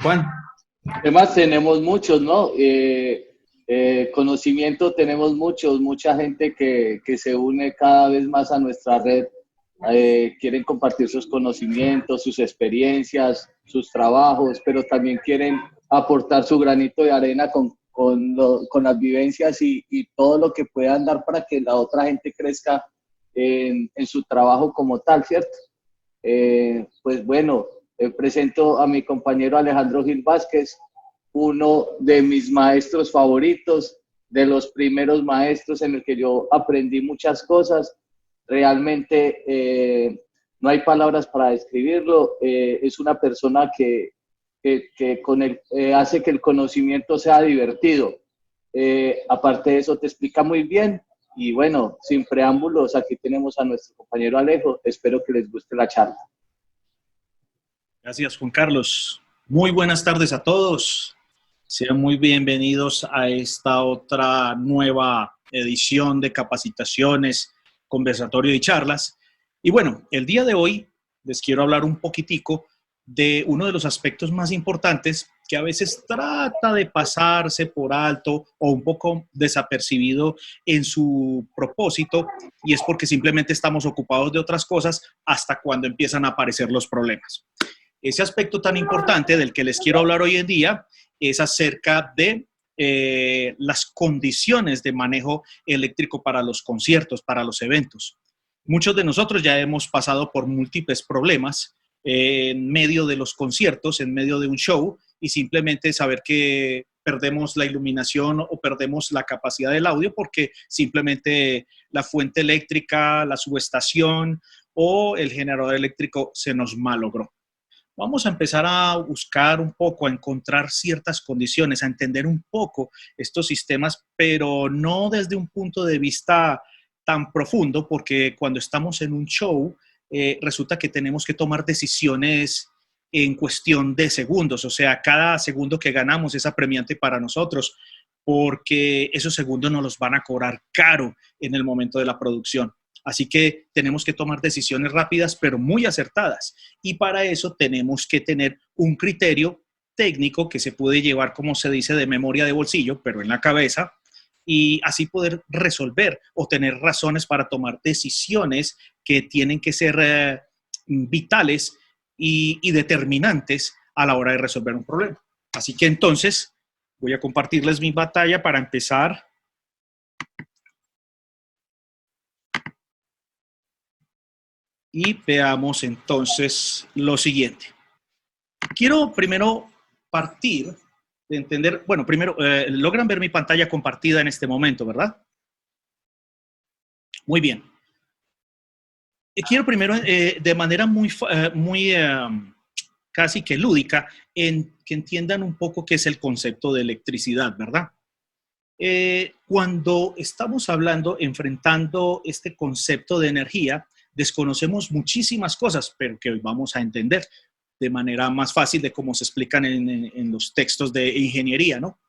Juan. Además tenemos muchos, ¿no? Conocimiento tenemos muchos, mucha gente que se une cada vez más a nuestra red. Quieren compartir sus conocimientos, sus experiencias, sus trabajos, pero también quieren aportar su granito de arena con las vivencias y todo lo que puedan dar para que la otra gente crezca en su trabajo como tal, ¿cierto? Pues bueno, presento a mi compañero Alejandro Gil Vázquez, uno de mis maestros favoritos, de los primeros maestros en el que yo aprendí muchas cosas. Realmente no hay palabras para describirlo. Es una persona que hace que el conocimiento sea divertido. Aparte de eso, te explica muy bien. Y bueno, sin preámbulos, aquí tenemos a nuestro compañero Alejo. Espero que les guste la charla. Gracias, Juan Carlos. Muy buenas tardes a todos. Sean muy bienvenidos a esta otra nueva edición de capacitaciones, conversatorio y charlas. Y bueno, el día de hoy les quiero hablar un poquitico de uno de los aspectos más importantes que a veces trata de pasarse por alto o un poco desapercibido en su propósito, y es porque simplemente estamos ocupados de otras cosas hasta cuando empiezan a aparecer los problemas. Ese aspecto tan importante del que les quiero hablar hoy en día es acerca de las condiciones de manejo eléctrico para los conciertos, para los eventos. Muchos de nosotros ya hemos pasado por múltiples problemas en medio de los conciertos, en medio de un show, y simplemente saber que perdemos la iluminación o perdemos la capacidad del audio porque simplemente la fuente eléctrica, la subestación o el generador eléctrico se nos malogró. Vamos a empezar a buscar un poco, a encontrar ciertas condiciones, a entender un poco estos sistemas, pero no desde un punto de vista tan profundo, porque cuando estamos en un show, resulta que tenemos que tomar decisiones en cuestión de segundos. O sea, cada segundo que ganamos es apremiante para nosotros, porque esos segundos nos los van a cobrar caro en el momento de la producción. Así que tenemos que tomar decisiones rápidas, pero muy acertadas. Y para eso tenemos que tener un criterio técnico que se puede llevar, como se dice, de memoria de bolsillo, pero en la cabeza, y así poder resolver o tener razones para tomar decisiones que tienen que ser vitales y determinantes a la hora de resolver un problema. Así que entonces voy a compartirles mi batalla para empezar. Y veamos entonces lo siguiente. Quiero primero partir de entender, bueno, primero, logran ver mi pantalla compartida en este momento, ¿verdad? Muy bien. Quiero primero, de manera muy casi que lúdica, que entiendan un poco qué es el concepto de electricidad, ¿verdad? Cuando estamos hablando, enfrentando este concepto de energía, desconocemos muchísimas cosas, pero que hoy vamos a entender de manera más fácil de cómo se explican en los textos de ingeniería, ¿no?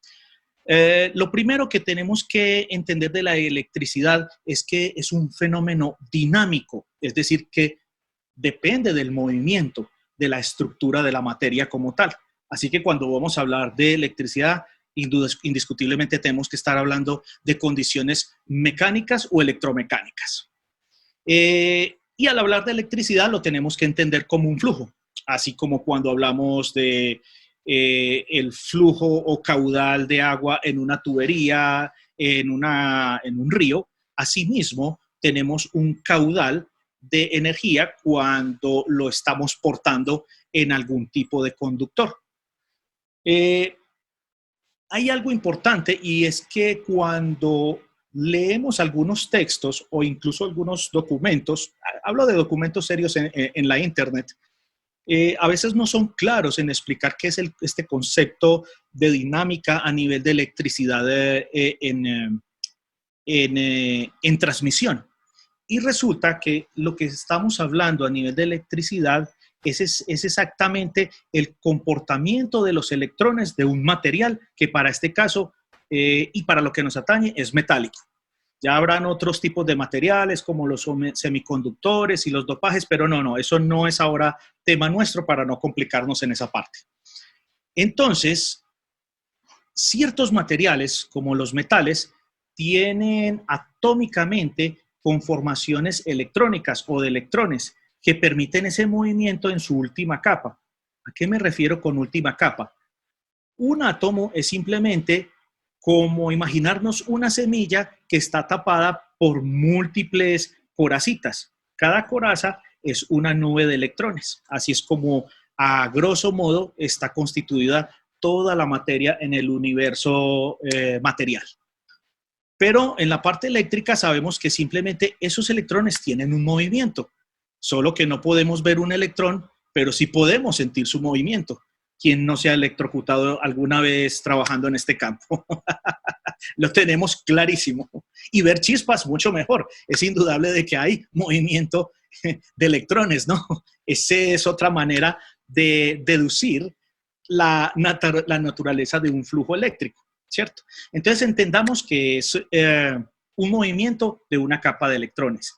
Lo primero que tenemos que entender de la electricidad es que es un fenómeno dinámico, es decir, que depende del movimiento, de la estructura de la materia como tal. Así que cuando vamos a hablar de electricidad, indiscutiblemente tenemos que estar hablando de condiciones mecánicas o electromecánicas. Y al hablar de electricidad lo tenemos que entender como un flujo, así como cuando hablamos de el flujo o caudal de agua en una tubería, en un río. Asimismo, tenemos un caudal de energía cuando lo estamos portando en algún tipo de conductor. Hay algo importante, y es que cuando leemos algunos textos o incluso algunos documentos, hablo de documentos serios en la internet, a veces no son claros en explicar qué es este concepto de dinámica a nivel de electricidad en transmisión. Y resulta que lo que estamos hablando a nivel de electricidad es exactamente el comportamiento de los electrones de un material que para este caso y para lo que nos atañe es metálico. Ya habrán otros tipos de materiales como los semiconductores y los dopajes, pero no, eso no es ahora tema nuestro para no complicarnos en esa parte. Entonces, ciertos materiales, como los metales, tienen atómicamente conformaciones electrónicas o de electrones que permiten ese movimiento en su última capa. ¿A qué me refiero con última capa? Un átomo es simplemente como imaginarnos una semilla que está tapada por múltiples coracitas. Cada coraza es una nube de electrones. Así es como, a grosso modo, está constituida toda la materia en el universo material. Pero en la parte eléctrica sabemos que simplemente esos electrones tienen un movimiento, solo que no podemos ver un electrón, pero sí podemos sentir su movimiento. ¿Quién no se ha electrocutado alguna vez trabajando en este campo? Lo tenemos clarísimo. Y ver chispas mucho mejor. Es indudable de que hay movimiento de electrones, ¿no? Esa es otra manera de deducir la naturaleza de un flujo eléctrico, ¿cierto? Entonces entendamos que es un movimiento de una capa de electrones.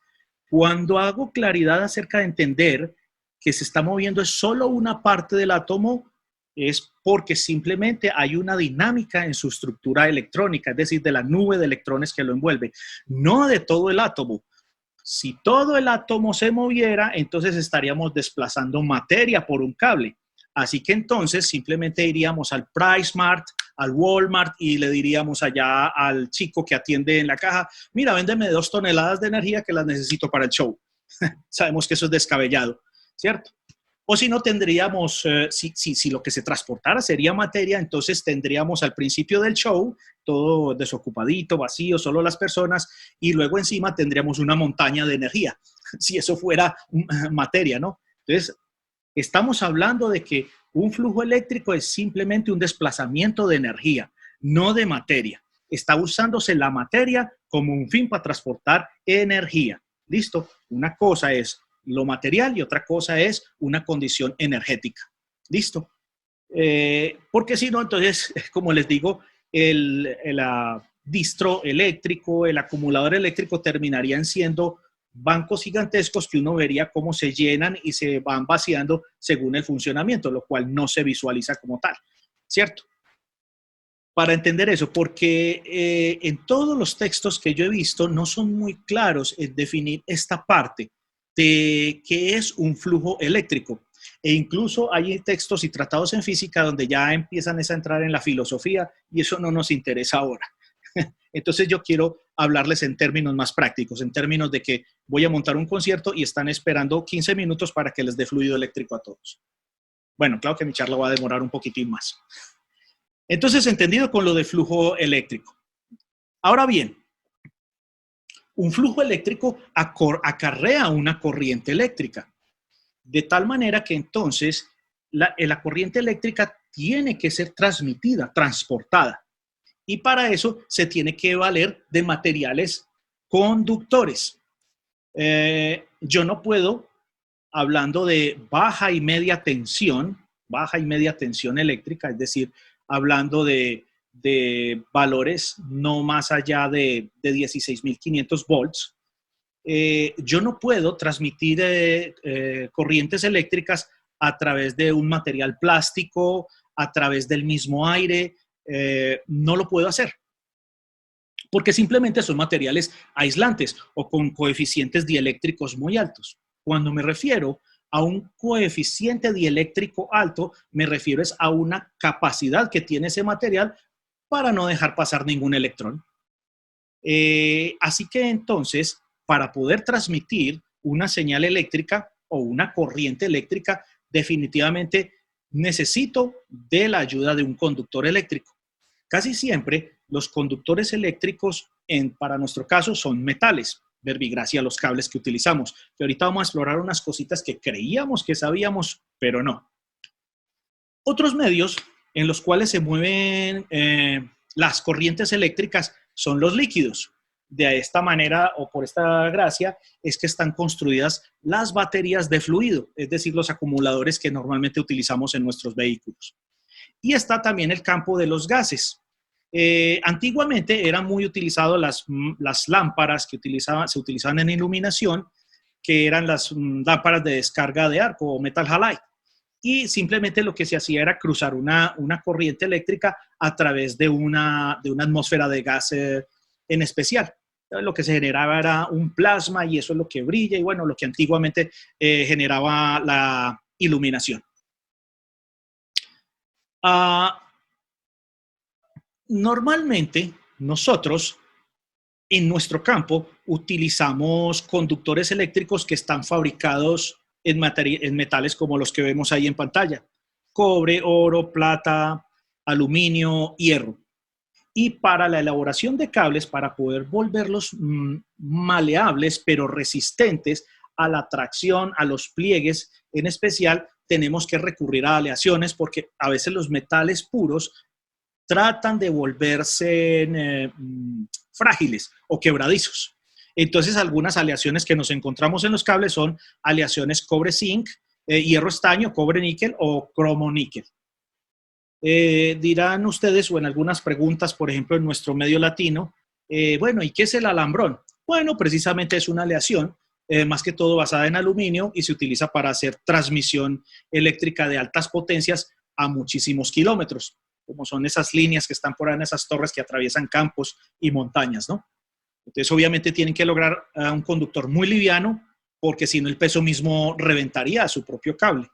Cuando hago claridad acerca de entender que se está moviendo es solo una parte del átomo, es porque simplemente hay una dinámica en su estructura electrónica, es decir, de la nube de electrones que lo envuelve, no de todo el átomo. Si todo el átomo se moviera, entonces estaríamos desplazando materia por un cable. Así que entonces simplemente iríamos al PriceMart, al Walmart y le diríamos allá al chico que atiende en la caja, mira, véndeme 2 toneladas de energía que las necesito para el show. Sabemos que eso es descabellado, ¿cierto? O si no tendríamos, si lo que se transportara sería materia, entonces tendríamos al principio del show todo desocupadito, vacío, solo las personas, y luego encima tendríamos una montaña de energía, si eso fuera materia, ¿no? Entonces, estamos hablando de que un flujo eléctrico es simplemente un desplazamiento de energía, no de materia. Está usándose la materia como un fin para transportar energía. ¿Listo? Una cosa es lo material y otra cosa es una condición energética. ¿Listo? Porque si no, entonces, como les digo, el distro eléctrico, el acumulador eléctrico terminarían siendo bancos gigantescos que uno vería cómo se llenan y se van vaciando según el funcionamiento, lo cual no se visualiza como tal, ¿cierto? Para entender eso, porque en todos los textos que yo he visto no son muy claros en definir esta parte de qué es un flujo eléctrico. E incluso hay textos y tratados en física donde ya empiezan a entrar en la filosofía y eso no nos interesa ahora. Entonces yo quiero hablarles en términos más prácticos, en términos de que voy a montar un concierto y están esperando 15 minutos para que les dé fluido eléctrico a todos. Bueno, claro que mi charla va a demorar un poquitín más. Entonces, entendido con lo de flujo eléctrico. Ahora bien, un flujo eléctrico acarrea una corriente eléctrica, de tal manera que entonces la corriente eléctrica tiene que ser transmitida, transportada. Y para eso se tiene que valer de materiales conductores. Yo no puedo, hablando de baja y media tensión eléctrica, es decir, hablando de valores no más allá de 16.500 volts, yo no puedo transmitir corrientes eléctricas a través de un material plástico, a través del mismo aire, no lo puedo hacer, porque simplemente son materiales aislantes o con coeficientes dieléctricos muy altos. Cuando me refiero a un coeficiente dieléctrico alto, me refiero a una capacidad que tiene ese material para no dejar pasar ningún electrón. Así que entonces, para poder transmitir una señal eléctrica o una corriente eléctrica, definitivamente necesito de la ayuda de un conductor eléctrico. Casi siempre los conductores eléctricos, para nuestro caso, son metales, verbigracia los cables que utilizamos. Que ahorita vamos a explorar unas cositas que creíamos que sabíamos, pero no. Otros medios en los cuales se mueven las corrientes eléctricas son los líquidos. De esta manera o por esta gracia es que están construidas las baterías de fluido, es decir, los acumuladores que normalmente utilizamos en nuestros vehículos. Y está también el campo de los gases. Antiguamente eran muy utilizadas las lámparas que se utilizaban en iluminación, que eran las lámparas de descarga de arco o metal halide. y simplemente lo que se hacía era cruzar una corriente eléctrica a través de una atmósfera de gas en especial. Entonces, lo que se generaba era un plasma y eso es lo que brilla y bueno, lo que antiguamente generaba la iluminación. Normalmente nosotros en nuestro campo utilizamos conductores eléctricos que están fabricados en metales como los que vemos ahí en pantalla: cobre, oro, plata, aluminio, hierro. Y para la elaboración de cables, para poder volverlos maleables pero resistentes a la tracción, a los pliegues en especial, tenemos que recurrir a aleaciones porque a veces los metales puros tratan de volverse frágiles o quebradizos. Entonces, algunas aleaciones que nos encontramos en los cables son aleaciones cobre-zinc, hierro-estaño, cobre-níquel o cromo-níquel. Dirán ustedes, o en algunas preguntas, por ejemplo, en nuestro medio latino, bueno, ¿y qué es el alambrón? Bueno, precisamente es una aleación, más que todo basada en aluminio y se utiliza para hacer transmisión eléctrica de altas potencias a muchísimos kilómetros, como son esas líneas que están por ahí en esas torres que atraviesan campos y montañas, ¿no? Entonces, obviamente tienen que lograr un conductor muy liviano, porque si no el peso mismo reventaría su propio cable.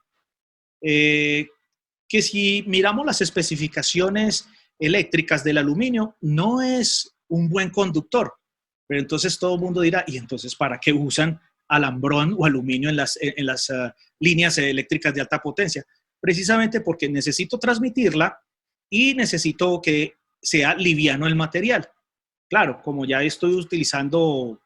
Que si miramos las especificaciones eléctricas del aluminio, no es un buen conductor. Pero entonces todo el mundo dirá, ¿y entonces para qué usan alambrón o aluminio en las líneas eléctricas de alta potencia? Precisamente porque necesito transmitirla y necesito que sea liviano el material. Claro, como ya estoy utilizando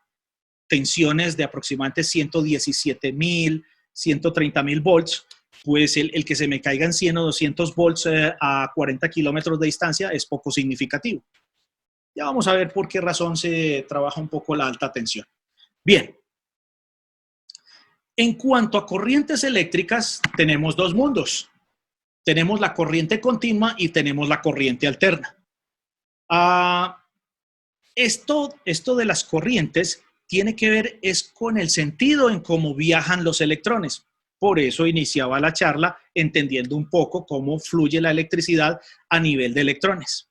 tensiones de aproximadamente 117.000, 130.000 volts, pues el que se me caigan 100 o 200 volts a 40 kilómetros de distancia es poco significativo. Ya vamos a ver por qué razón se trabaja un poco la alta tensión. Bien, en cuanto a corrientes eléctricas, tenemos dos mundos. Tenemos la corriente continua y tenemos la corriente alterna. Esto de las corrientes tiene que ver es con el sentido en cómo viajan los electrones. Por eso iniciaba la charla entendiendo un poco cómo fluye la electricidad a nivel de electrones.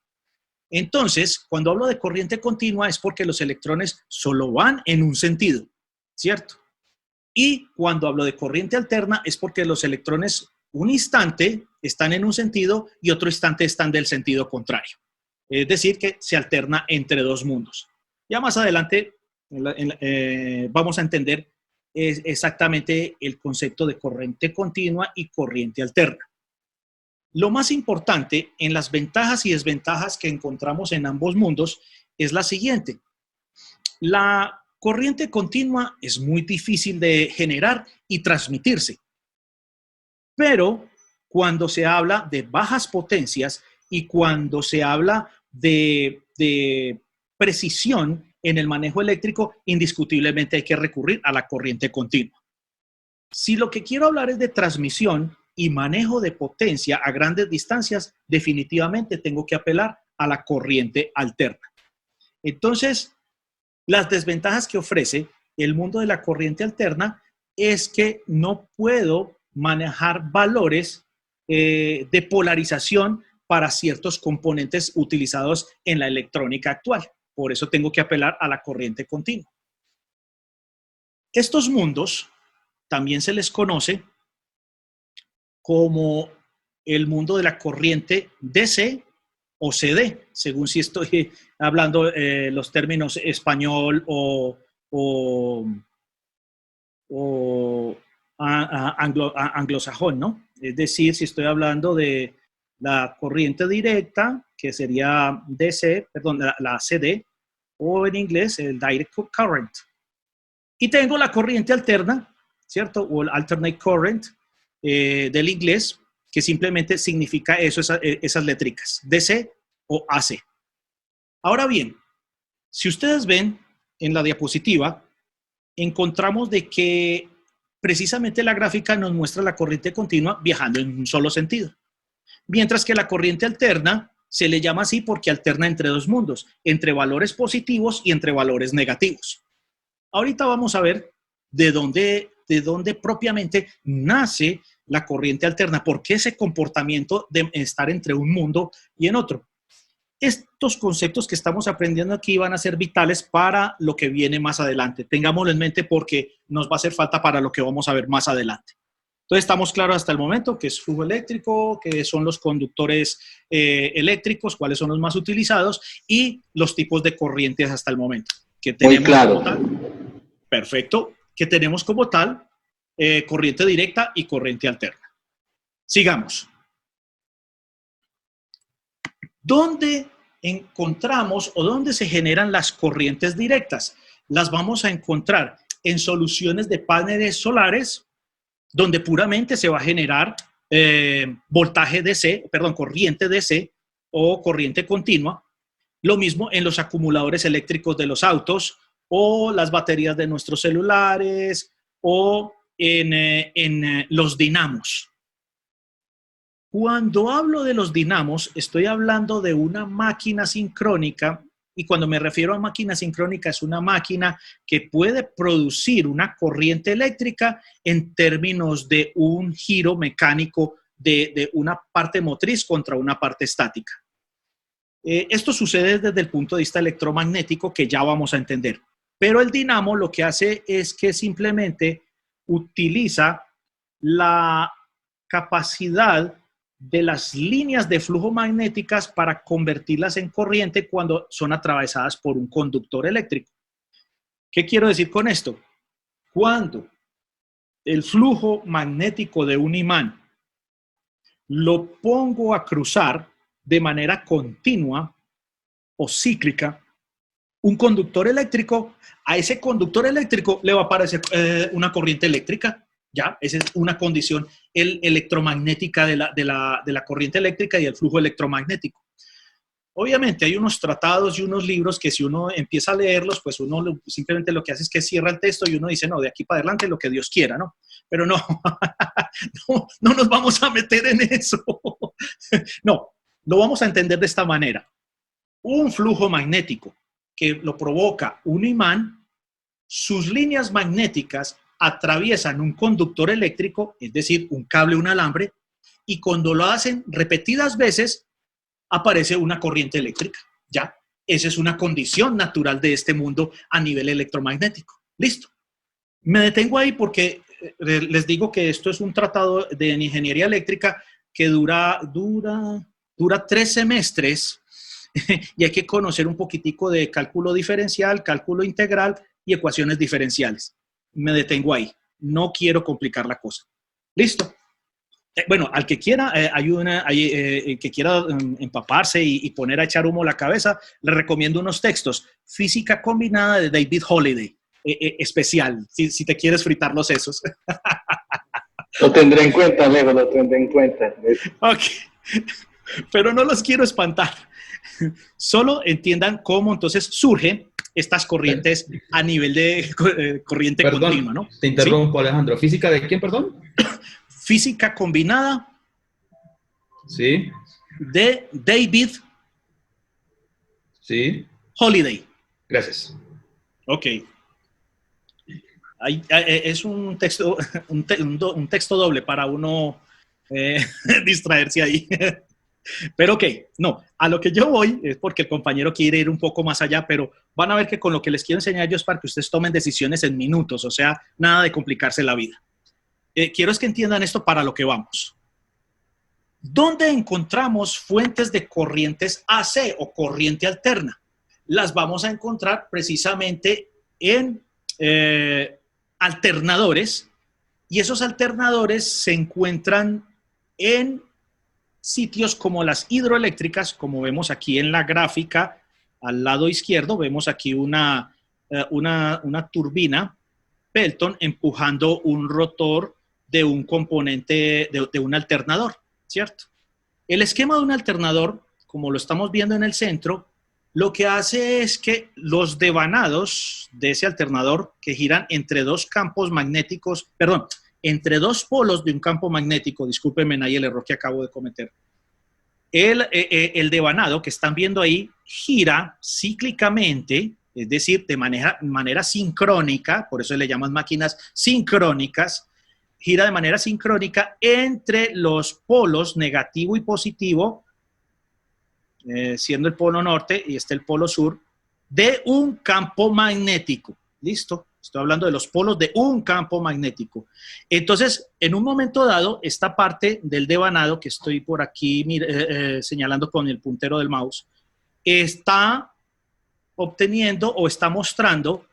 Entonces, cuando hablo de corriente continua es porque los electrones solo van en un sentido, ¿cierto? Y cuando hablo de corriente alterna es porque los electrones un instante están en un sentido y otro instante están del sentido contrario. Es decir, que se alterna entre dos mundos. Ya más adelante vamos a entender exactamente el concepto de corriente continua y corriente alterna. Lo más importante en las ventajas y desventajas que encontramos en ambos mundos es la siguiente. La corriente continua es muy difícil de generar y transmitirse, pero cuando se habla de bajas potencias y cuando se habla de precisión en el manejo eléctrico, indiscutiblemente hay que recurrir a la corriente continua. Si lo que quiero hablar es de transmisión y manejo de potencia a grandes distancias, definitivamente tengo que apelar a la corriente alterna. Entonces, las desventajas que ofrece el mundo de la corriente alterna es que no puedo manejar valores de polarización para ciertos componentes utilizados en la electrónica actual. Por eso tengo que apelar a la corriente continua. Estos mundos también se les conoce como el mundo de la corriente DC o CD, según si estoy hablando los términos español o anglosajón, ¿no? Es decir, si estoy hablando de la corriente directa, que sería DC, perdón, la CD, o en inglés el direct current. Y tengo la corriente alterna, ¿cierto? O el alternate current del inglés, que simplemente significa eso, esas letricas, DC o AC. Ahora bien, si ustedes ven en la diapositiva, encontramos de que precisamente la gráfica nos muestra la corriente continua viajando en un solo sentido. Mientras que la corriente alterna se le llama así porque alterna entre dos mundos, entre valores positivos y entre valores negativos. Ahorita vamos a ver de dónde propiamente nace la corriente alterna? ¿Por qué ese comportamiento de estar entre un mundo y en otro? Estos conceptos que estamos aprendiendo aquí van a ser vitales para lo que viene más adelante. Tengámoslo en mente porque nos va a hacer falta para lo que vamos a ver más adelante. Entonces, estamos claros hasta el momento qué es flujo eléctrico, qué son los conductores eléctricos, cuáles son los más utilizados y los tipos de corrientes hasta el momento. Que tenemos muy claro. Como tal, perfecto. Que tenemos como tal corriente directa y corriente alterna. Sigamos. ¿Dónde encontramos o dónde se generan las corrientes directas? Las vamos a encontrar en soluciones de paneles solares, donde puramente se va a generar voltaje DC, perdón, corriente DC o corriente continua. Lo mismo en los acumuladores eléctricos de los autos o las baterías de nuestros celulares o en los dinamos. Cuando hablo de los dinamos, estoy hablando de una máquina sincrónica, y cuando me refiero a máquina sincrónica es una máquina que puede producir una corriente eléctrica en términos de un giro mecánico de una parte motriz contra una parte estática. Esto sucede desde el punto de vista electromagnético, que ya vamos a entender. Pero el dinamo lo que hace es que simplemente utiliza la capacidad de las líneas de flujo magnéticas para convertirlas en corriente cuando son atravesadas por un conductor eléctrico. ¿Qué quiero decir con esto? Cuando el flujo magnético de un imán lo pongo a cruzar de manera continua o cíclica, un conductor eléctrico, a ese conductor eléctrico le va a aparecer una corriente eléctrica. Ya, esa es una condición electromagnética de la corriente eléctrica y el flujo electromagnético. Obviamente hay unos tratados y unos libros que si uno empieza a leerlos, pues uno simplemente lo que hace es que cierra el texto y uno dice, no, de aquí para adelante lo que Dios quiera, ¿no? Pero no, no nos vamos a meter en eso. No, lo vamos a entender de esta manera. Un flujo magnético que lo provoca un imán, sus líneas magnéticas atraviesan un conductor eléctrico, es decir, un cable, un alambre, y cuando lo hacen repetidas veces, aparece una corriente eléctrica. Ya, esa es una condición natural de este mundo a nivel electromagnético. Listo. Me detengo ahí porque les digo que esto es un tratado de ingeniería eléctrica que dura 3 semestres y hay que conocer un poquitico de cálculo diferencial, cálculo integral y ecuaciones diferenciales. Me detengo ahí. No quiero complicar la cosa. Listo. Bueno, al que quiera que quiera empaparse y poner a echar humo a la cabeza, le recomiendo unos textos. Física combinada de David Holiday, especial, si te quieres fritar los sesos. Lo tendré en cuenta, Alejo, lo tendré en cuenta. Ok, pero no los quiero espantar. Solo entiendan cómo entonces surgen estas corrientes a nivel de corriente continua, ¿no? Te interrumpo, ¿sí? Alejandro. ¿Física de quién, perdón? Física combinada. Sí. De David. Sí. Holiday. Gracias. Ok. Es un texto, un texto doble para uno distraerse ahí. Pero ok, no, a lo que yo voy es porque el compañero quiere ir un poco más allá, pero van a ver que con lo que les quiero enseñar yo es para que ustedes tomen decisiones en minutos, o sea, nada de complicarse la vida. Quiero es que entiendan esto para lo que vamos. ¿Dónde encontramos fuentes de corrientes AC o corriente alterna? Las vamos a encontrar precisamente en alternadores, y esos alternadores se encuentran en sitios como las hidroeléctricas, como vemos aquí en la gráfica, al lado izquierdo, vemos aquí una turbina Pelton empujando un rotor de un componente, de un alternador, ¿cierto? El esquema de un alternador, como lo estamos viendo en el centro, lo que hace es que los devanados de ese alternador que giran entre dos campos magnéticos, perdón, entre dos polos de un campo magnético, discúlpenme ahí el error que acabo de cometer. El devanado que están viendo ahí gira cíclicamente, es decir, de manera sincrónica, por eso le llaman máquinas sincrónicas, gira de manera sincrónica entre los polos negativo y positivo, siendo el polo norte y el polo sur, de un campo magnético. ¿Listo? Estoy hablando de los polos de un campo magnético. Entonces, en un momento dado, esta parte del devanado que estoy por aquí señalando con el puntero del mouse, está obteniendo o está mostrando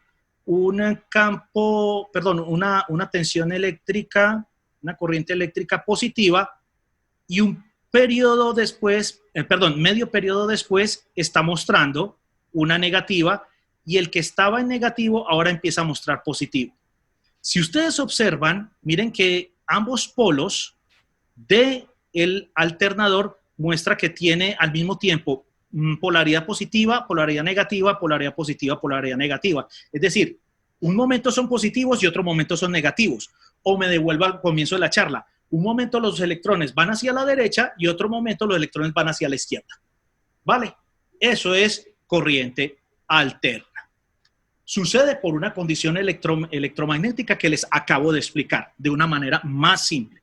un campo, perdón, una tensión eléctrica, una corriente eléctrica positiva, y un periodo después, medio periodo después, está mostrando una negativa, y el que estaba en negativo ahora empieza a mostrar positivo. Si ustedes observan, miren que ambos polos del alternador muestra que tiene al mismo tiempo polaridad positiva, polaridad negativa, polaridad positiva, polaridad negativa. Es decir, un momento son positivos y otro momento son negativos. O me devuelvo al comienzo de la charla. Un momento los electrones van hacia la derecha y otro momento los electrones van hacia la izquierda. ¿Vale? Eso es corriente alterna. Sucede por una condición electromagnética que les acabo de explicar de una manera más simple.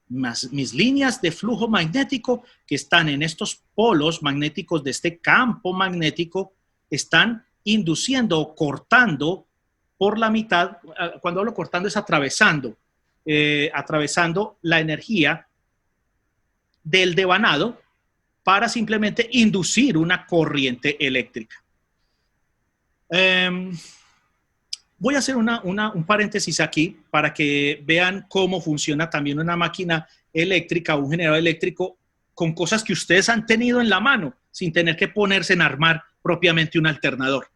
Mis líneas de flujo magnético que están en estos polos magnéticos de este campo magnético están induciendo o cortando por la mitad. Cuando hablo cortando es atravesando la energía del devanado para simplemente inducir una corriente eléctrica. Voy a hacer un paréntesis aquí para que vean cómo funciona también una máquina eléctrica o un generador eléctrico con cosas que ustedes han tenido en la mano sin tener que ponerse en armar propiamente un alternador.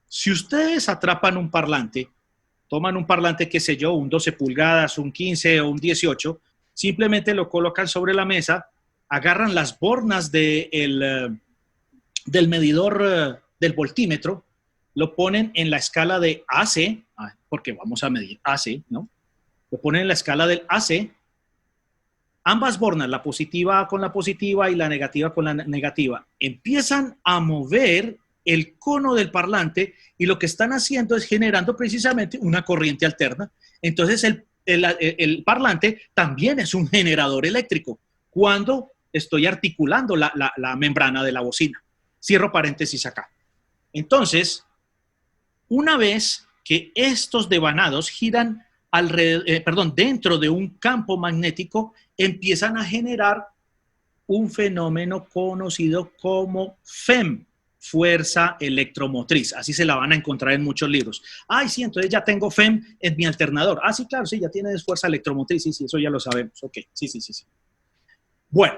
Si ustedes atrapan un parlante, toman un parlante, qué sé yo, un 12 pulgadas, un 15 o un 18, simplemente lo colocan sobre la mesa, agarran las bornas del medidor del voltímetro, lo ponen en la escala de AC, porque vamos a medir AC, ¿no? Lo ponen en la escala del AC, ambas bornas, la positiva con la positiva y la negativa con la negativa, empiezan a mover el cono del parlante y lo que están haciendo es generando precisamente una corriente alterna. Entonces el parlante también es un generador eléctrico cuando estoy articulando la membrana de la bocina. Cierro paréntesis acá. Entonces, una vez que estos devanados giran dentro de un campo magnético, empiezan a generar un fenómeno conocido como FEM, fuerza electromotriz. Así se la van a encontrar en muchos libros. Ay, sí, entonces ya tengo FEM en mi alternador. Ah, sí, claro, sí, ya tiene fuerza electromotriz. Sí, sí, eso ya lo sabemos. Ok, sí. Bueno,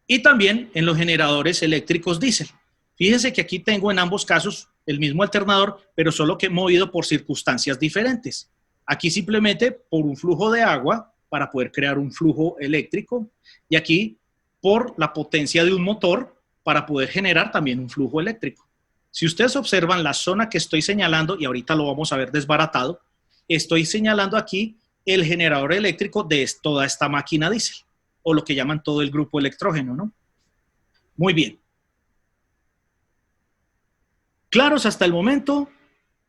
y también en los generadores eléctricos diésel. Fíjense que aquí tengo en ambos casos el mismo alternador, pero solo que movido por circunstancias diferentes. Aquí simplemente por un flujo de agua para poder crear un flujo eléctrico, y aquí por la potencia de un motor para poder generar también un flujo eléctrico. Si ustedes observan la zona que estoy señalando, y ahorita lo vamos a ver desbaratado, estoy señalando aquí el generador eléctrico de toda esta máquina diésel, o lo que llaman todo el grupo electrógeno, ¿no? Muy bien. Claros hasta el momento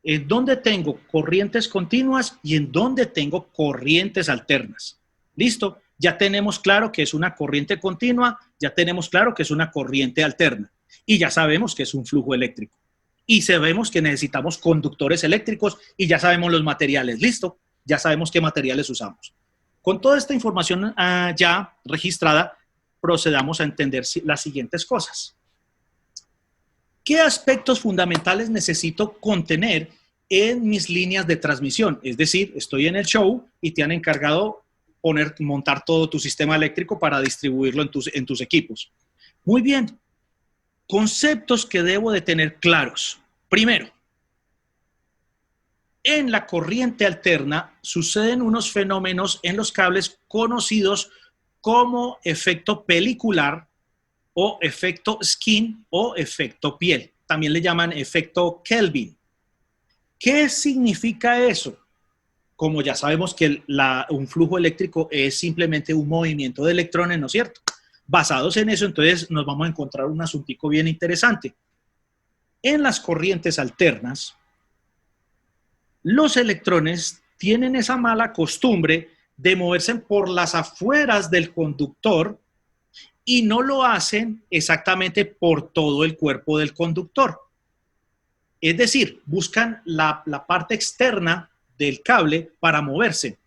en dónde tengo corrientes continuas y en dónde tengo corrientes alternas. ¿Listo? Ya tenemos claro que es una corriente continua, ya tenemos claro que es una corriente alterna y ya sabemos que es un flujo eléctrico. Y sabemos que necesitamos conductores eléctricos y ya sabemos los materiales. ¿Listo? Ya sabemos qué materiales usamos. Con toda esta información ya registrada, procedamos a entender las siguientes cosas. ¿Qué aspectos fundamentales necesito contener en mis líneas de transmisión? Es decir, estoy en el show y te han encargado montar todo tu sistema eléctrico para distribuirlo en tus equipos. Muy bien. Conceptos que debo de tener claros. Primero, en la corriente alterna suceden unos fenómenos en los cables conocidos como efecto pelicular o efecto skin o efecto piel. También le llaman efecto Kelvin. ¿Qué significa eso? Como ya sabemos que un flujo eléctrico es simplemente un movimiento de electrones, ¿no es cierto? Basados en eso, entonces nos vamos a encontrar un asuntico bien interesante. En las corrientes alternas, los electrones tienen esa mala costumbre de moverse por las afueras del conductor y no lo hacen exactamente por todo el cuerpo del conductor. Es decir, buscan la parte externa del cable para moverse,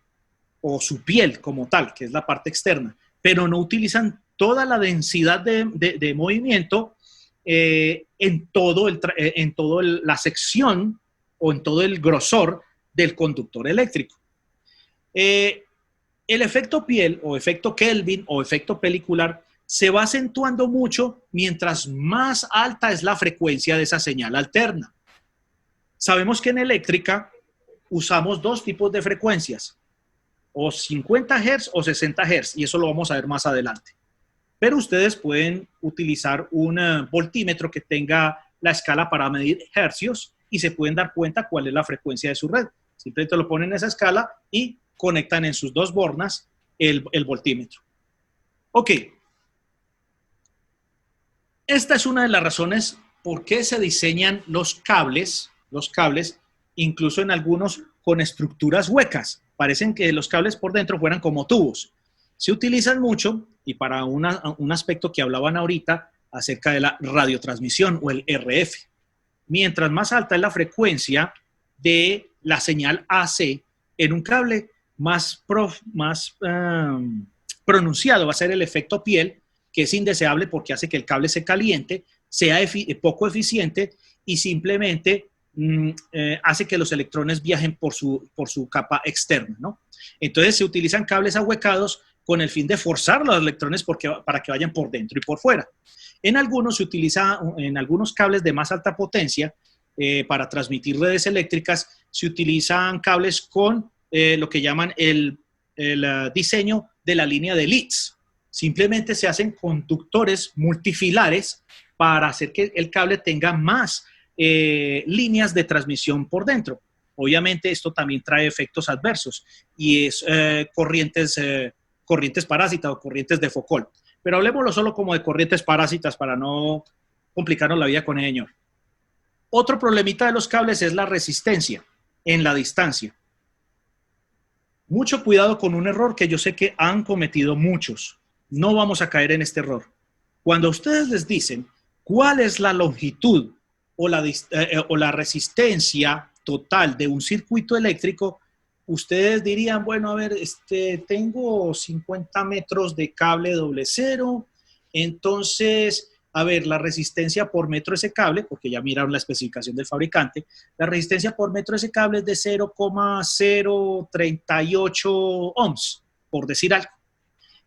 o su piel como tal, que es la parte externa, pero no utilizan toda la densidad de movimiento en toda la sección o en todo el grosor del conductor eléctrico. El efecto piel o efecto Kelvin o efecto pelicular se va acentuando mucho mientras más alta es la frecuencia de esa señal alterna. Sabemos que en eléctrica usamos dos tipos de frecuencias, o 50 Hz o 60 Hz, y eso lo vamos a ver más adelante. Pero ustedes pueden utilizar un voltímetro que tenga la escala para medir hercios y se pueden dar cuenta cuál es la frecuencia de su red. Simplemente lo ponen en esa escala y conectan en sus dos bornas el voltímetro. Ok. Esta es una de las razones por qué se diseñan los cables, incluso en algunos con estructuras huecas. Parecen que los cables por dentro fueran como tubos. Se utilizan mucho, y para un aspecto que hablaban ahorita acerca de la radiotransmisión o el RF. Mientras más alta es la frecuencia de la señal AC en un cable, más pronunciado va a ser el efecto piel, que es indeseable porque hace que el cable se caliente, sea poco eficiente y simplemente hace que los electrones viajen por su capa externa, ¿no? Entonces se utilizan cables ahuecados con el fin de forzar los electrones para que vayan por dentro y por fuera. En algunos se utiliza, en algunos cables de más alta potencia, para transmitir redes eléctricas, se utilizan cables con lo que llaman el diseño de la línea de Leeds. Simplemente se hacen conductores multifilares para hacer que el cable tenga más líneas de transmisión por dentro. Obviamente esto también trae efectos adversos y es corrientes parásitas o corrientes de Foucault. Pero hablemoslo solo como de corrientes parásitas para no complicarnos la vida con el señor. Otro problemita de los cables es la resistencia en la distancia. Mucho cuidado con un error que yo sé que han cometido muchos. No vamos a caer en este error. Cuando ustedes les dicen cuál es la longitud o la resistencia total de un circuito eléctrico, ustedes dirían, bueno, a ver, tengo 50 metros de cable doble cero, entonces, a ver, la resistencia por metro de ese cable, porque ya miraron la especificación del fabricante, la resistencia por metro de ese cable es de 0,038 ohms, por decir algo.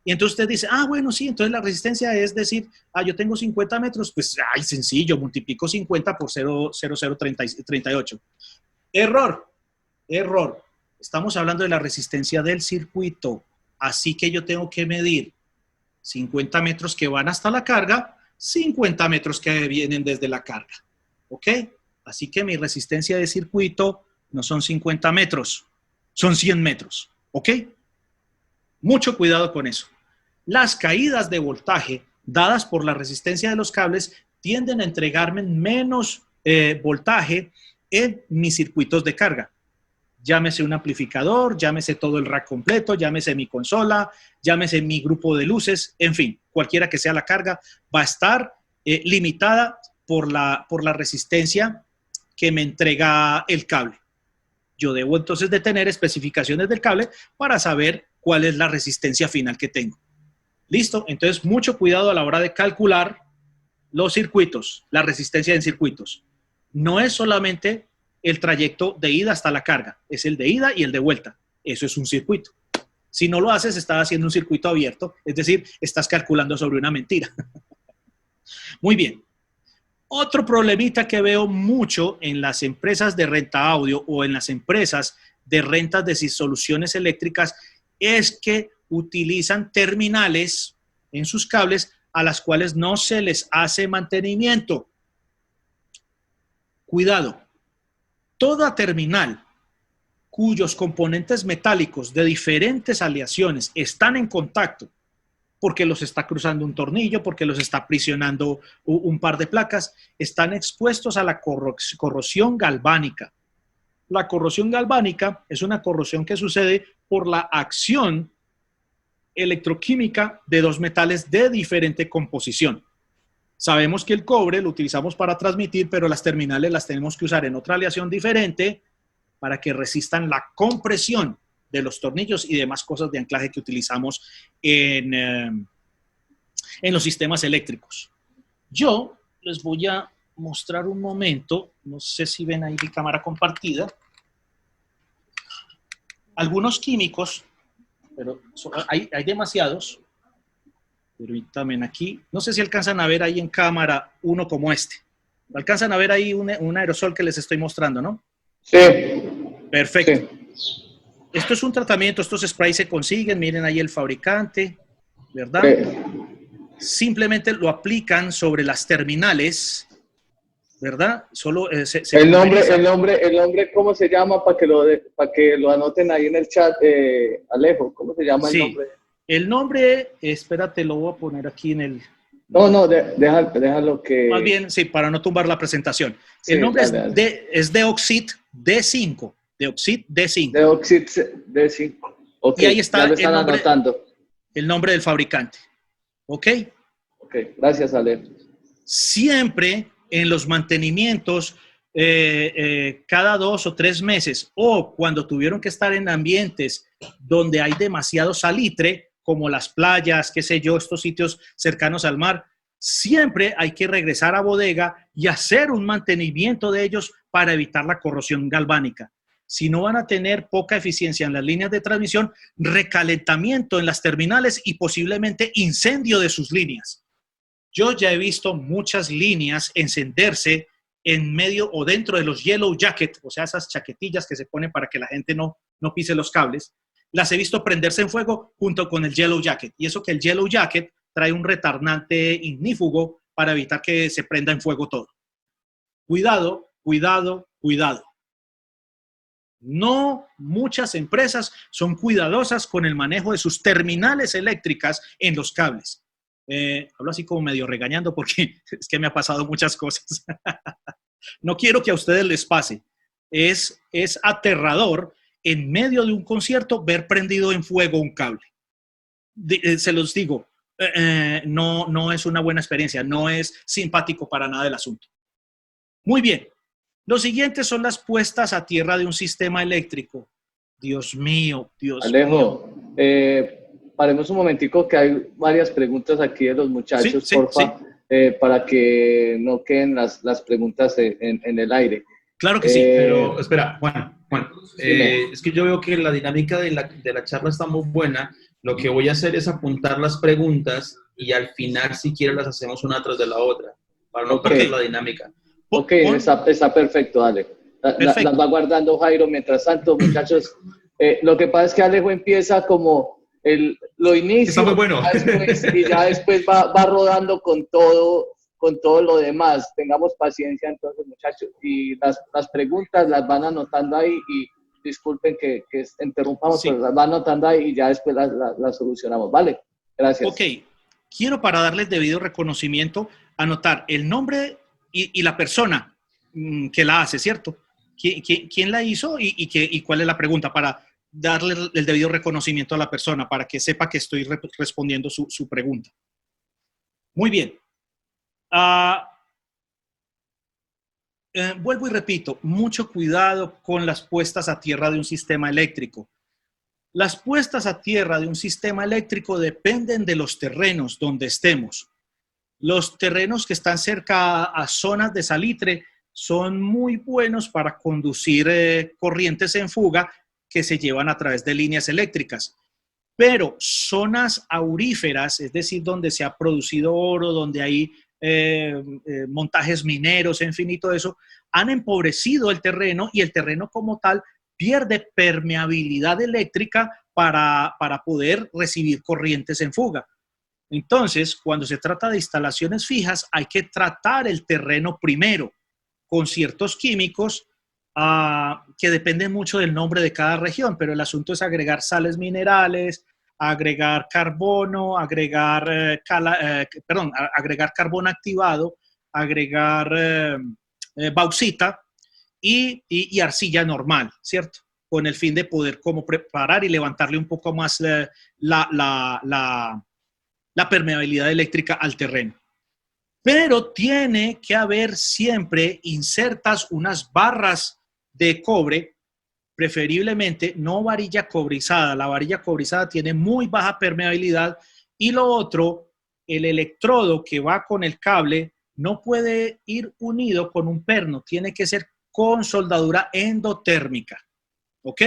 Y entonces usted dice, bueno, sí, entonces la resistencia es decir, yo tengo 50 metros, pues, sencillo, multiplico 50 por 0,0038. Error. Estamos hablando de la resistencia del circuito, así que yo tengo que medir 50 metros que van hasta la carga, 50 metros que vienen desde la carga, ¿ok? Así que mi resistencia de circuito no son 50 metros, son 100 metros, ¿ok? Mucho cuidado con eso. Las caídas de voltaje dadas por la resistencia de los cables tienden a entregarme menos voltaje en mis circuitos de carga. Llámese un amplificador, llámese todo el rack completo, llámese mi consola, llámese mi grupo de luces, en fin, cualquiera que sea la carga, va a estar limitada por la resistencia que me entrega el cable. Yo debo entonces de tener especificaciones del cable para saber cuál es la resistencia final que tengo. ¿Listo? Entonces, mucho cuidado a la hora de calcular los circuitos, la resistencia en circuitos. No es solamente el trayecto de ida hasta la carga, es el de ida y el de vuelta. Eso es un circuito. Si no lo haces, estás haciendo un circuito abierto, es decir, estás calculando sobre una mentira. Muy bien. Otro problemita que veo mucho en las empresas de renta audio o en las empresas de rentas de soluciones eléctricas es que utilizan terminales en sus cables a las cuales no se les hace mantenimiento. Cuidado. Toda terminal cuyos componentes metálicos de diferentes aleaciones están en contacto porque los está cruzando un tornillo, porque los está aprisionando un par de placas, están expuestos a la corrosión galvánica. La corrosión galvánica es una corrosión que sucede por la acción electroquímica de dos metales de diferente composición. Sabemos que el cobre lo utilizamos para transmitir, pero las terminales las tenemos que usar en otra aleación diferente para que resistan la compresión de los tornillos y demás cosas de anclaje que utilizamos en los sistemas eléctricos. Yo les voy a mostrar un momento, no sé si ven ahí mi cámara compartida, algunos químicos, pero hay demasiados, pero también aquí, no sé si alcanzan a ver ahí en cámara uno como este. ¿Alcanzan a ver ahí un aerosol que les estoy mostrando, no? Sí. Perfecto. Sí. Esto es un tratamiento, estos sprays se consiguen, miren ahí el fabricante, ¿verdad? Sí. Simplemente lo aplican sobre las terminales, ¿verdad? Solo se El pulveriza. nombre, ¿cómo se llama? Para que lo anoten ahí en el chat, Alejo, ¿cómo se llama el nombre? El nombre, espérate, lo voy a poner aquí en el... No, déjalo que... Más bien, sí, para no tumbar la presentación. Sí, El nombre dale. es Deoxit D5. Deoxit D5. Deoxit D5. Ok, Y ahí está ya lo están anotando. El nombre del fabricante. ¿Ok? Ok, gracias, Alejo. Siempre en los mantenimientos, cada 2 o 3 meses, o cuando tuvieron que estar en ambientes donde hay demasiado salitre, como las playas, qué sé yo, estos sitios cercanos al mar, siempre hay que regresar a bodega y hacer un mantenimiento de ellos para evitar la corrosión galvánica. Si no, van a tener poca eficiencia en las líneas de transmisión, recalentamiento en las terminales y posiblemente incendio de sus líneas. Yo ya he visto muchas líneas encenderse en medio o dentro de los yellow jacket, o sea, esas chaquetillas que se ponen para que la gente no pise los cables. Las he visto prenderse en fuego junto con el yellow jacket. Y eso que el yellow jacket trae un retardante ignífugo para evitar que se prenda en fuego todo. Cuidado, cuidado, cuidado. No muchas empresas son cuidadosas con el manejo de sus terminales eléctricas en los cables. Hablo así como medio regañando porque es que me ha pasado muchas cosas. No quiero que a ustedes les pase. Es aterrador en medio de un concierto ver prendido en fuego un cable. Se los digo, no es una buena experiencia, no es simpático para nada el asunto. Muy bien. Los siguientes son las puestas a tierra de un sistema eléctrico. Dios mío, Dios Alejo, mío. Paremos un momentico que hay varias preguntas aquí de los muchachos, Sí, porfa, sí. Para que no queden las preguntas en el aire. Claro que sí. Pero espera, Juan, Sí, es que yo veo que la dinámica de la charla está muy buena. Lo que voy a hacer es apuntar las preguntas y al final, si quieres, las hacemos una tras de la otra, para no perder la dinámica. Ok, está perfecto, dale. Las va guardando Jairo. Mientras tanto, muchachos, lo que pasa es que Alejo empieza como lo inicia. Está muy bueno. Y ya después va rodando con todo lo demás. Tengamos paciencia entonces, muchachos. Y las preguntas las van anotando ahí y disculpen que interrumpamos, Sí. pero las van anotando ahí y ya después las solucionamos. ¿Vale? Gracias. Ok. Quiero, para darles debido reconocimiento, anotar el nombre y la persona que la hace, ¿cierto? ¿Quién la hizo y cuál es la pregunta? Para darle el debido reconocimiento a la persona, para que sepa que estoy respondiendo su pregunta. Muy bien. Vuelvo y repito, mucho cuidado con las puestas a tierra de un sistema eléctrico. Las puestas a tierra de un sistema eléctrico dependen de los terrenos donde estemos. Los terrenos que están cerca a zonas de salitre son muy buenos para conducir corrientes en fuga que se llevan a través de líneas eléctricas. Pero zonas auríferas, es decir, donde se ha producido oro, donde hay montajes mineros, en fin, y todo eso, han empobrecido el terreno y el terreno como tal pierde permeabilidad eléctrica para poder recibir corrientes en fuga. Entonces, cuando se trata de instalaciones fijas, hay que tratar el terreno primero con ciertos químicos que dependen mucho del nombre de cada región, pero el asunto es agregar sales minerales, agregar carbono, agregar carbono activado, agregar bauxita y arcilla normal, ¿cierto? Con el fin de poder como preparar y levantarle un poco más la permeabilidad eléctrica al terreno. Pero tiene que haber siempre insertas unas barras de cobre, preferiblemente no varilla cobrizada. La varilla cobrizada tiene muy baja permeabilidad. Y lo otro, el electrodo que va con el cable no puede ir unido con un perno, tiene que ser con soldadura endotérmica, ¿ok?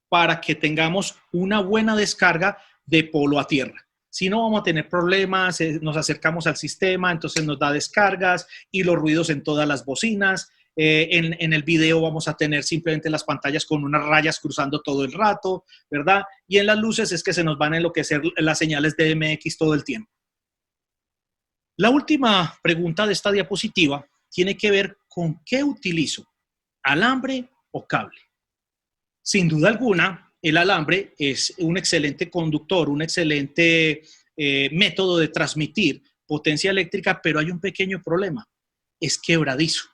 Para que tengamos una buena descarga de polo a tierra. Si no, vamos a tener problemas, nos acercamos al sistema, entonces nos da descargas y los ruidos en todas las bocinas. En el video vamos a tener simplemente las pantallas con unas rayas cruzando todo el rato, ¿verdad? Y en las luces es que se nos van a enloquecer las señales de MX todo el tiempo. La última pregunta de esta diapositiva tiene que ver con qué utilizo, alambre o cable. Sin duda alguna, el alambre es un excelente conductor, un excelente método de transmitir potencia eléctrica, pero hay un pequeño problema, es quebradizo.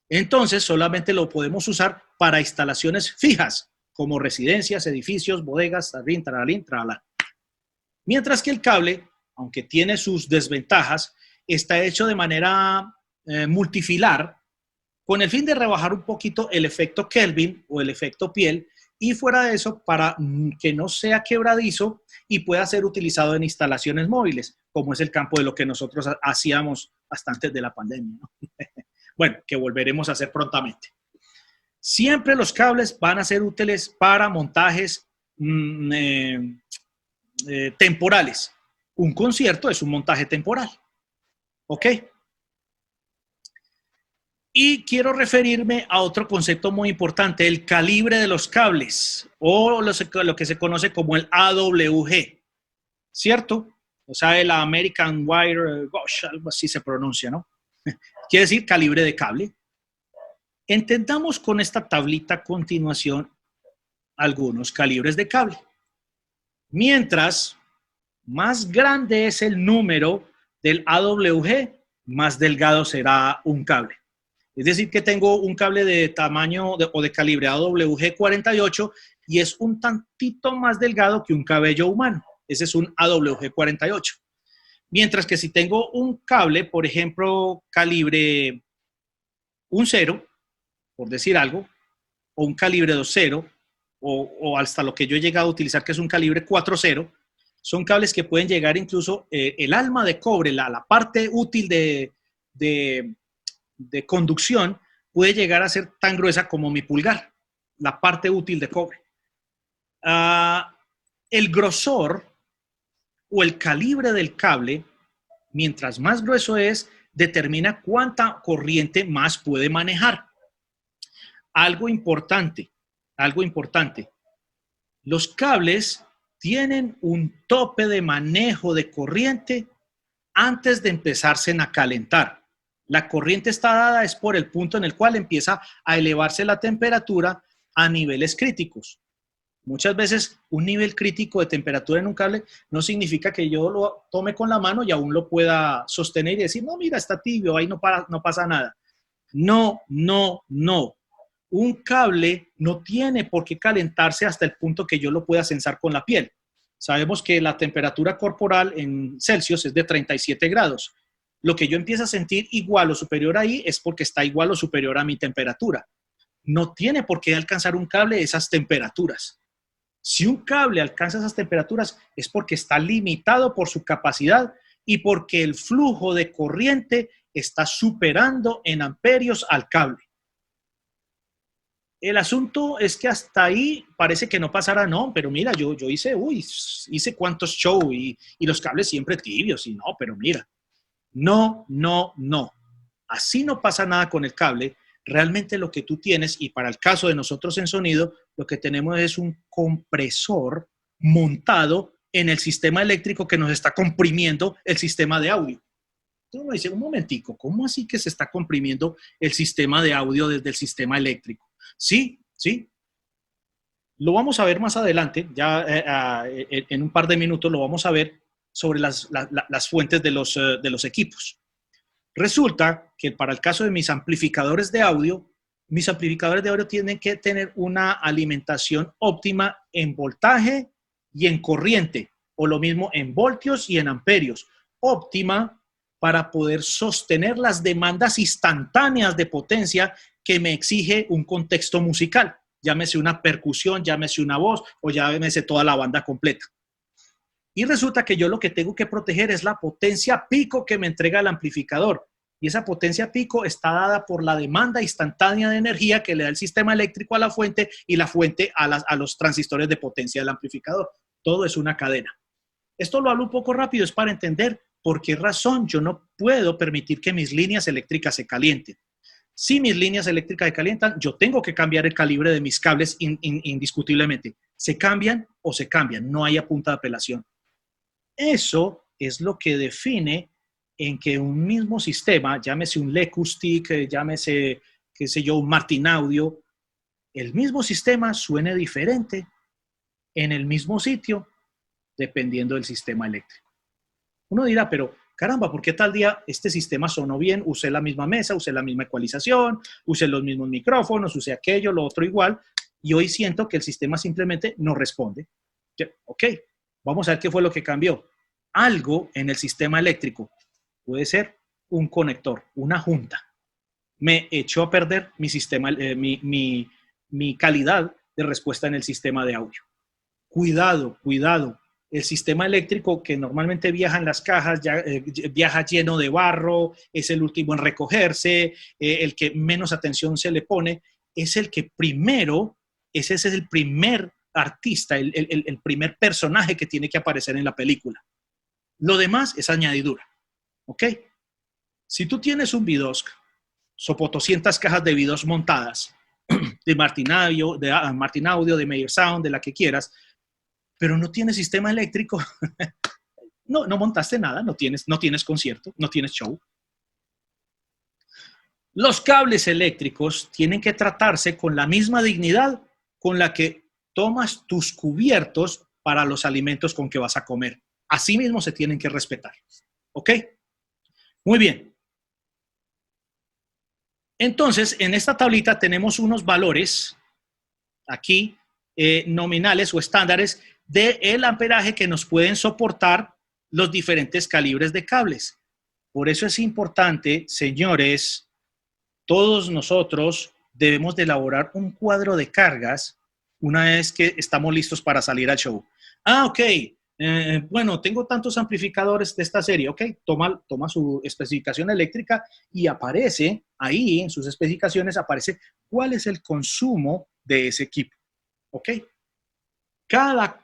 Entonces, solamente lo podemos usar para instalaciones fijas, como residencias, edificios, bodegas, tarín, tralín, tralá. Mientras que el cable, aunque tiene sus desventajas, está hecho de manera multifilar, con el fin de rebajar un poquito el efecto Kelvin o el efecto piel, y fuera de eso, para que no sea quebradizo y pueda ser utilizado en instalaciones móviles, como es el campo de lo que nosotros hacíamos hasta antes de la pandemia, ¿no? Bueno, que volveremos a hacer prontamente. Siempre los cables van a ser útiles para montajes temporales. Un concierto es un montaje temporal, ¿ok? Y quiero referirme a otro concepto muy importante, el calibre de los cables, o lo que se conoce como el AWG, ¿cierto? O sea, el American Wire Gauge, algo así se pronuncia, ¿no? Quiere decir calibre de cable. Entendamos con esta tablita a continuación algunos calibres de cable. Mientras más grande es el número del AWG, más delgado será un cable. Es decir, que tengo un cable de tamaño o de calibre AWG 48 y es un tantito más delgado que un cabello humano. Ese es un AWG 48. Mientras que si tengo un cable, por ejemplo, calibre 1.0, por decir algo, o un calibre 2.0, o hasta lo que yo he llegado a utilizar, que es un calibre 4.0, son cables que pueden llegar incluso, el alma de cobre, la parte útil de conducción, puede llegar a ser tan gruesa como mi pulgar, la parte útil de cobre. El grosor o el calibre del cable, mientras más grueso es, determina cuánta corriente más puede manejar. Algo importante, los cables tienen un tope de manejo de corriente antes de empezarse a calentar. La corriente está dada es por el punto en el cual empieza a elevarse la temperatura a niveles críticos. Muchas veces un nivel crítico de temperatura en un cable no significa que yo lo tome con la mano y aún lo pueda sostener y decir, no, mira, está tibio, ahí no pasa nada. No. Un cable no tiene por qué calentarse hasta el punto que yo lo pueda sensar con la piel. Sabemos que la temperatura corporal en Celsius es de 37 grados. Lo que yo empiezo a sentir igual o superior ahí es porque está igual o superior a mi temperatura. No tiene por qué alcanzar un cable esas temperaturas. Si un cable alcanza esas temperaturas es porque está limitado por su capacidad y porque el flujo de corriente está superando en amperios al cable. El asunto es que hasta ahí parece que no pasará, no, pero mira, yo hice cuántos shows y los cables siempre tibios y no, pero mira. No. Así no pasa nada con el cable. Realmente lo que tú tienes, y para el caso de nosotros en sonido, lo que tenemos es un compresor montado en el sistema eléctrico que nos está comprimiendo el sistema de audio. Entonces uno dice, un momentico, ¿cómo así que se está comprimiendo el sistema de audio desde el sistema eléctrico? Sí. Lo vamos a ver más adelante, ya en un par de minutos lo vamos a ver sobre las fuentes de los equipos. Resulta que para el caso de mis amplificadores de audio, mis amplificadores de audio tienen que tener una alimentación óptima en voltaje y en corriente, o lo mismo en voltios y en amperios. Óptima para poder sostener las demandas instantáneas de potencia que me exige un contexto musical. Llámese una percusión, llámese una voz o llámese toda la banda completa. Y resulta que yo lo que tengo que proteger es la potencia pico que me entrega el amplificador. Y esa potencia pico está dada por la demanda instantánea de energía que le da el sistema eléctrico a la fuente y la fuente a los transistores de potencia del amplificador. Todo es una cadena. Esto lo hablo un poco rápido, es para entender por qué razón yo no puedo permitir que mis líneas eléctricas se calienten. Si mis líneas eléctricas se calientan, yo tengo que cambiar el calibre de mis cables indiscutiblemente. Se cambian o se cambian, no hay a punta de apelación. Eso es lo que define en que un mismo sistema, llámese un Lecustic, llámese, qué sé yo, un Martin Audio, el mismo sistema suene diferente en el mismo sitio, dependiendo del sistema eléctrico. Uno dirá, pero caramba, ¿por qué tal día este sistema sonó bien? Usé la misma mesa, usé la misma ecualización, usé los mismos micrófonos, usé aquello, lo otro igual, y hoy siento que el sistema simplemente no responde. Ok, vamos a ver qué fue lo que cambió. Algo en el sistema eléctrico. Puede ser un conector, una junta. Me echó a perder mi sistema, mi calidad de respuesta en el sistema de audio. Cuidado, cuidado. El sistema eléctrico que normalmente viaja en las cajas, viaja lleno de barro, es el último en recogerse, el que menos atención se le pone, es el que primero, ese es el primer artista, el primer personaje que tiene que aparecer en la película. Lo demás es añadidura, ¿ok? Si tú tienes un Vidosk, sopo 200 cajas de Vidosk montadas, de Martin Audio, de Meyer Sound, de la que quieras, pero no tienes sistema eléctrico, no montaste nada, no tienes concierto, no tienes show. Los cables eléctricos tienen que tratarse con la misma dignidad con la que tomas tus cubiertos para los alimentos con que vas a comer. Así mismo se tienen que respetar. ¿Ok? Muy bien. Entonces, en esta tablita tenemos unos valores aquí, nominales o estándares del amperaje que nos pueden soportar los diferentes calibres de cables. Por eso es importante, señores, todos nosotros debemos de elaborar un cuadro de cargas una vez que estamos listos para salir al show. Ok. Bueno, tengo tantos amplificadores de esta serie, ok, toma su especificación eléctrica y aparece ahí, en sus especificaciones, aparece cuál es el consumo de ese equipo, ok. Cada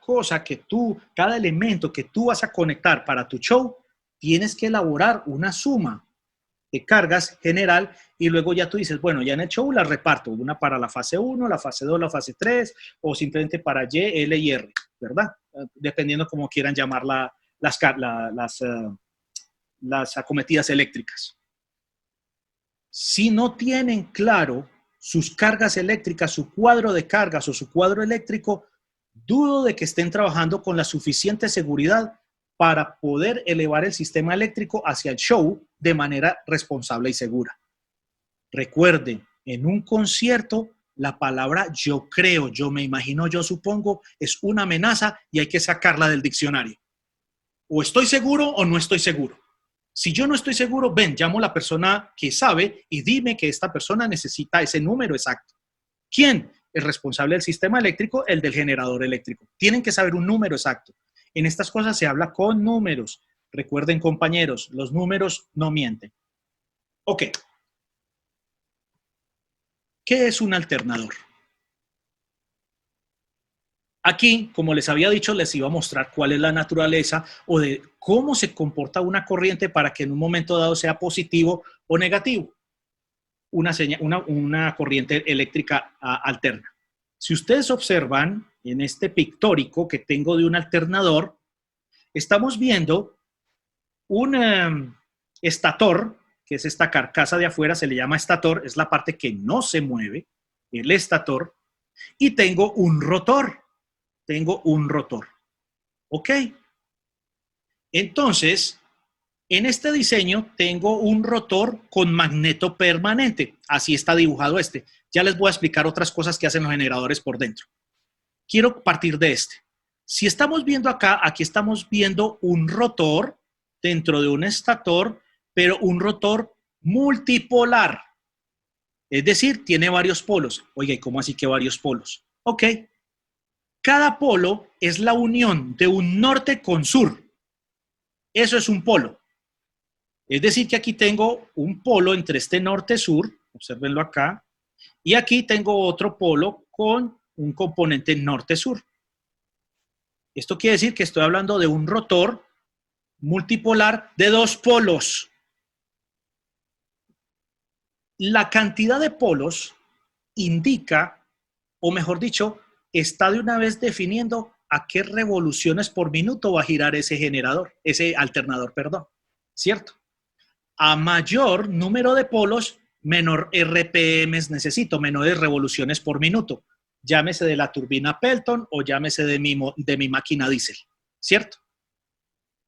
elemento que tú vas a conectar para tu show, tienes que elaborar una suma de cargas general y luego ya tú dices, bueno, ya en el show las reparto, una para la fase 1, la fase 2, la fase 3 o simplemente para Y, L y R, ¿verdad? Dependiendo cómo quieran llamar las acometidas eléctricas. Si no tienen claro sus cargas eléctricas, su cuadro de cargas o su cuadro eléctrico, dudo de que estén trabajando con la suficiente seguridad para poder elevar el sistema eléctrico hacia el show de manera responsable y segura. Recuerden, en un concierto, la palabra yo creo, yo me imagino, yo supongo, es una amenaza y hay que sacarla del diccionario. O estoy seguro o no estoy seguro. Si yo no estoy seguro, ven, llamo a la persona que sabe y dime que esta persona necesita ese número exacto. ¿Quién? El responsable del sistema eléctrico, el del generador eléctrico. Tienen que saber un número exacto. En estas cosas se habla con números. Recuerden, compañeros, los números no mienten. Ok. ¿Qué es un alternador? Aquí, como les había dicho, les iba a mostrar cuál es la naturaleza o de cómo se comporta una corriente para que en un momento dado sea positivo o negativo. Una corriente eléctrica alterna. Si ustedes observan en este pictórico que tengo de un alternador, estamos viendo un estator, que es esta carcasa de afuera, se le llama estator, es la parte que no se mueve, el estator, y tengo un rotor. ¿Ok? Entonces, En este diseño tengo un rotor con magneto permanente. Así está dibujado este. Ya les voy a explicar otras cosas que hacen los generadores por dentro. Quiero partir de este. Si estamos viendo acá, aquí estamos viendo un rotor dentro de un estator, pero un rotor multipolar. Es decir, tiene varios polos. Oiga, ¿y cómo así que varios polos? Ok. Cada polo es la unión de un norte con sur. Eso es un polo. Es decir, que aquí tengo un polo entre este norte-sur, obsérvenlo acá, y aquí tengo otro polo con un componente norte-sur. Esto quiere decir que estoy hablando de un rotor multipolar de dos polos. La cantidad de polos indica, o mejor dicho, está de una vez definiendo a qué revoluciones por minuto va a girar ese generador, ese alternador, perdón, ¿cierto? A mayor número de polos, menor RPMs necesito, menores revoluciones por minuto. Llámese de la turbina Pelton o llámese de mi máquina diésel, ¿cierto?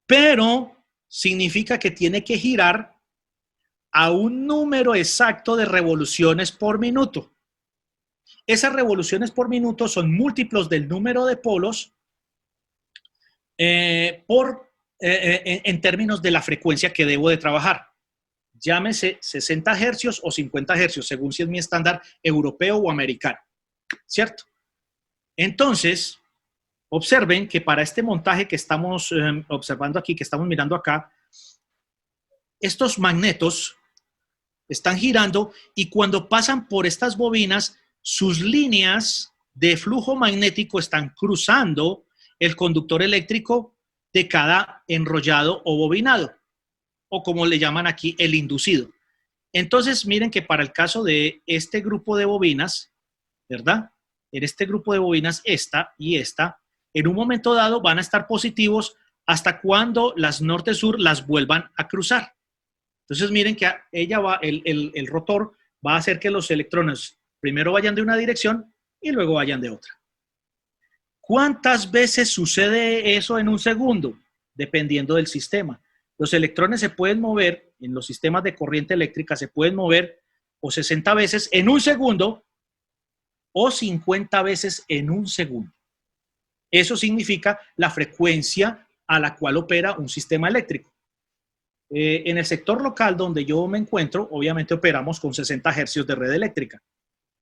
Pero significa que tiene que girar a un número exacto de revoluciones por minuto. Esas revoluciones por minuto son múltiplos del número de polos en términos de la frecuencia que debo de trabajar. Llámese 60 hercios o 50 hercios, según si es mi estándar europeo o americano, ¿cierto? Entonces, observen que para este montaje que estamos observando aquí, que estamos mirando acá, estos magnetos están girando y cuando pasan por estas bobinas, sus líneas de flujo magnético están cruzando el conductor eléctrico de cada enrollado o bobinado, o como le llaman aquí, el inducido. Entonces, miren que para el caso de este grupo de bobinas, ¿verdad? En este grupo de bobinas, esta y esta, en un momento dado van a estar positivos hasta cuando las norte-sur las vuelvan a cruzar. Entonces, miren que el rotor va a hacer que los electrones primero vayan de una dirección y luego vayan de otra. ¿Cuántas veces sucede eso en un segundo? Dependiendo del sistema. Los electrones se pueden mover, en los sistemas de corriente eléctrica se pueden mover o 60 veces en un segundo o 50 veces en un segundo. Eso significa la frecuencia a la cual opera un sistema eléctrico. En el sector local donde yo me encuentro, obviamente operamos con 60 hercios de red eléctrica.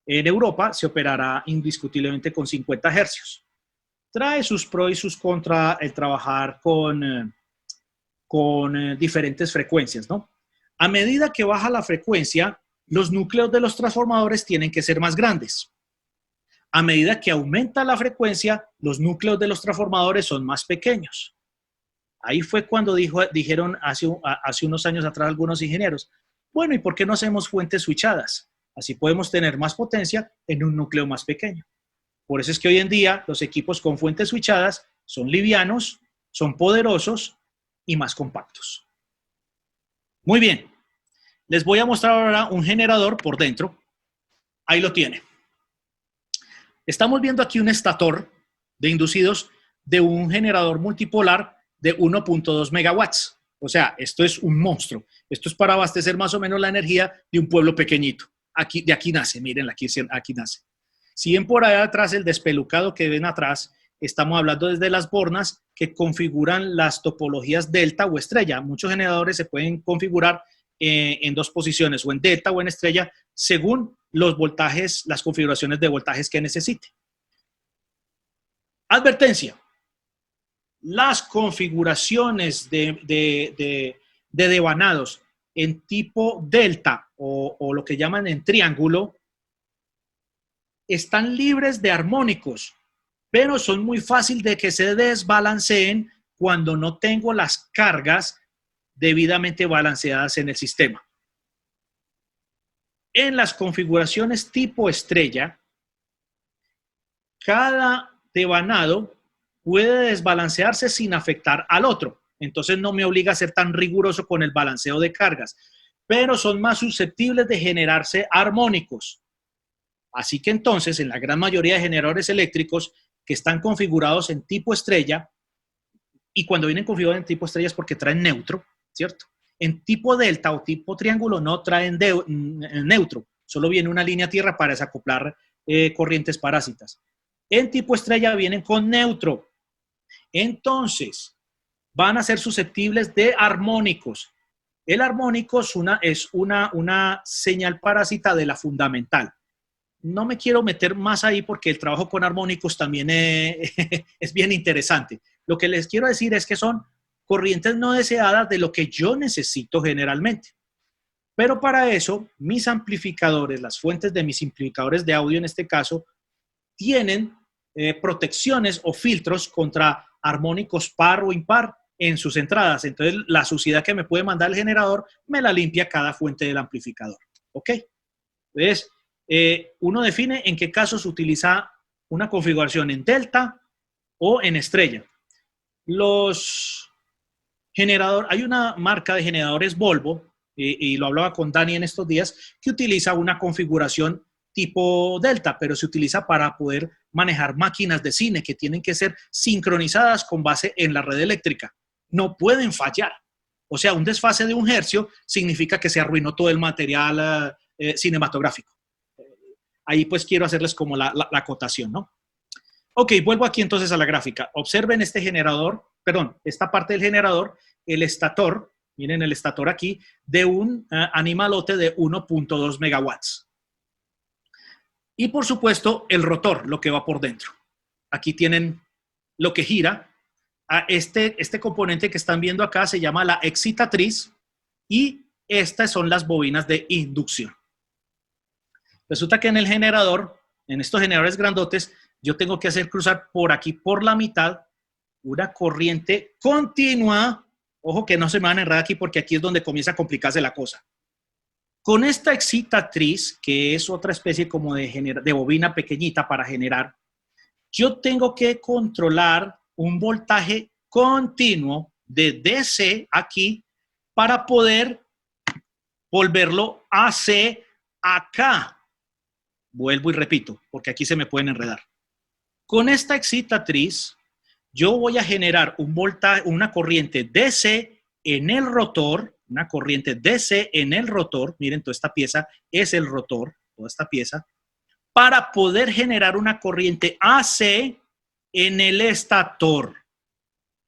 En Europa se operará indiscutiblemente con 50 hercios. Trae sus pros y sus contras el trabajar con diferentes frecuencias, ¿no? A medida que baja la frecuencia, los núcleos de los transformadores tienen que ser más grandes. A medida que aumenta la frecuencia, los núcleos de los transformadores son más pequeños. Ahí fue cuando dijeron hace unos años atrás algunos ingenieros, bueno, ¿y por qué no hacemos fuentes switchadas? Así podemos tener más potencia en un núcleo más pequeño. Por eso es que hoy en día los equipos con fuentes switchadas son livianos, son poderosos y más compactos. Muy bien. Les voy a mostrar ahora un generador por dentro. Ahí lo tiene. Estamos viendo aquí un estator de inducidos de un generador multipolar de 1.2 megawatts. O sea, esto es un monstruo. Esto es para abastecer más o menos la energía de un pueblo pequeñito. De aquí nace, miren, aquí nace. Si ven por allá atrás el despelucado que ven atrás, estamos hablando desde las bornas que configuran las topologías delta o estrella. Muchos generadores se pueden configurar en dos posiciones, o en delta o en estrella, según los voltajes, las configuraciones de voltajes que necesite. Advertencia. Las configuraciones de devanados en tipo delta o lo que llaman en triángulo están libres de armónicos, pero son muy fáciles de que se desbalanceen cuando no tengo las cargas debidamente balanceadas en el sistema. En las configuraciones tipo estrella, cada devanado puede desbalancearse sin afectar al otro. Entonces no me obliga a ser tan riguroso con el balanceo de cargas, pero son más susceptibles de generarse armónicos. Así que entonces, en la gran mayoría de generadores eléctricos que están configurados en tipo estrella, y cuando vienen configurados en tipo estrella es porque traen neutro, ¿cierto? En tipo delta o tipo triángulo no traen neutro, solo viene una línea tierra para desacoplar corrientes parásitas. En tipo estrella vienen con neutro. Entonces, van a ser susceptibles de armónicos. El armónico es una señal parásita de la fundamental. No me quiero meter más ahí porque el trabajo con armónicos también es bien interesante. Lo que les quiero decir es que son corrientes no deseadas de lo que yo necesito generalmente. Pero para eso, mis amplificadores, las fuentes de mis amplificadores de audio en este caso, tienen protecciones o filtros contra armónicos par o impar en sus entradas. Entonces, la suciedad que me puede mandar el generador me la limpia cada fuente del amplificador. ¿Ok? Entonces, uno define en qué casos utiliza una configuración en delta o en estrella. Los generadores, hay una marca de generadores Volvo, y lo hablaba con Dani en estos días, que utiliza una configuración tipo delta, pero se utiliza para poder manejar máquinas de cine que tienen que ser sincronizadas con base en la red eléctrica. No pueden fallar. O sea, un desfase de 1 hercio significa que se arruinó todo el material cinematográfico. Ahí pues quiero hacerles como la acotación, ¿no? Ok, vuelvo aquí entonces a la gráfica. Observen este generador, perdón, esta parte del generador, el estator, miren el estator aquí, de un animalote de 1.2 megawatts. Y por supuesto, el rotor, lo que va por dentro. Aquí tienen lo que gira. Este componente que están viendo acá se llama la excitatriz y estas son las bobinas de inducción. Resulta que en el generador, en estos generadores grandotes, yo tengo que hacer cruzar por aquí, por la mitad, una corriente continua. Ojo que no se me van a enredar aquí porque aquí es donde comienza a complicarse la cosa. Con esta excitatriz, que es otra especie como de bobina pequeñita para generar, yo tengo que controlar un voltaje continuo de DC aquí para poder volverlo AC acá. Vuelvo y repito, porque aquí se me pueden enredar. Con esta excitatriz, yo voy a generar un voltaje, una corriente DC en el rotor, una corriente DC en el rotor. Miren, toda esta pieza es el rotor, toda esta pieza, para poder generar una corriente AC en el estator.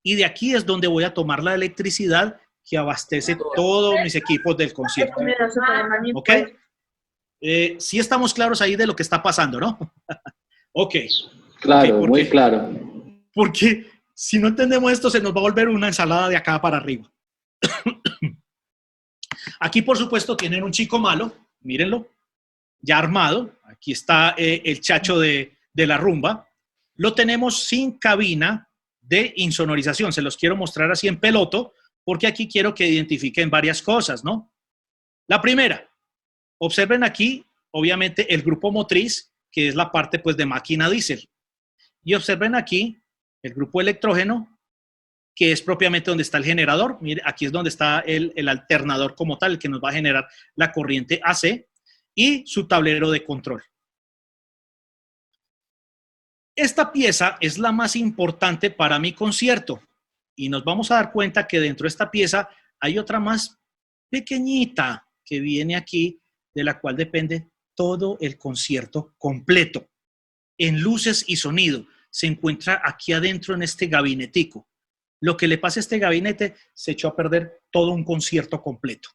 Y de aquí es donde voy a tomar la electricidad que abastece todos mis equipos del concierto. ¿Ok? Sí estamos claros ahí de lo que está pasando, ¿no? Ok. Claro, okay, muy claro. Porque si no entendemos esto, se nos va a volver una ensalada de acá para arriba. Aquí, por supuesto, tienen un chico malo, mírenlo, ya armado. Aquí está el chacho de la rumba. Lo tenemos sin cabina de insonorización. Se los quiero mostrar así en peloto, porque aquí quiero que identifiquen varias cosas, ¿no? La primera, observen aquí, obviamente, el grupo motriz, que es la parte, pues, de máquina diésel. Y observen aquí el grupo electrógeno, que es propiamente donde está el generador. Mire, aquí es donde está el alternador como tal, el que nos va a generar la corriente AC, y su tablero de control. Esta pieza es la más importante para mi concierto y nos vamos a dar cuenta que dentro de esta pieza hay otra más pequeñita que viene aquí, de la cual depende todo el concierto completo. En luces y sonido se encuentra aquí adentro en este gabinetico. Lo que le pasa a este gabinete, se echó a perder todo un concierto completo.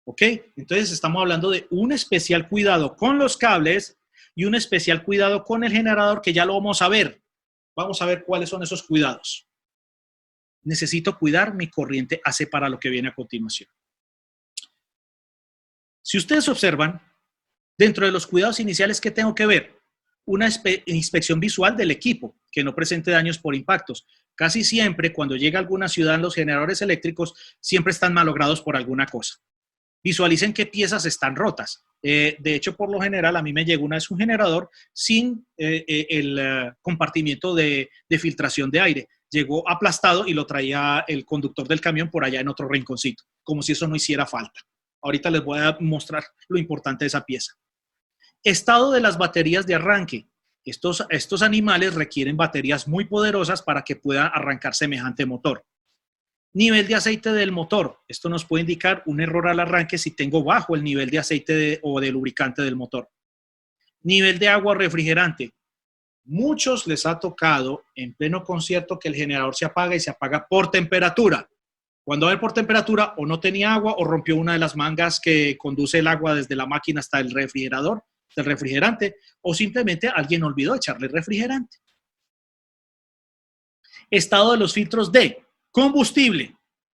¿Ok? Entonces estamos hablando de un especial cuidado con los cables y un especial cuidado con el generador, que ya lo vamos a ver. Vamos a ver cuáles son esos cuidados. Necesito cuidar mi corriente AC para lo que viene a continuación. Si ustedes observan, dentro de los cuidados iniciales, ¿qué tengo que ver? Una inspección visual del equipo, que no presente daños por impactos. Casi siempre, cuando llega a alguna ciudad, los generadores eléctricos siempre están malogrados por alguna cosa. Visualicen qué piezas están rotas. De hecho, por lo general, a mí me llegó una vez un generador sin el compartimiento de filtración de aire. Llegó aplastado y lo traía el conductor del camión por allá en otro rinconcito, como si eso no hiciera falta. Ahorita les voy a mostrar lo importante de esa pieza. Estado de las baterías de arranque. Estos animales requieren baterías muy poderosas para que puedan arrancar semejante motor. Nivel de aceite del motor. Esto nos puede indicar un error al arranque si tengo bajo el nivel de aceite o de lubricante del motor. Nivel de agua o refrigerante. Muchos les ha tocado en pleno concierto que el generador se apaga y se apaga por temperatura. Cuando va a ver por temperatura, o no tenía agua o rompió una de las mangas que conduce el agua desde la máquina hasta el refrigerador, del refrigerante, o simplemente alguien olvidó echarle refrigerante. Estado de los filtros de combustible,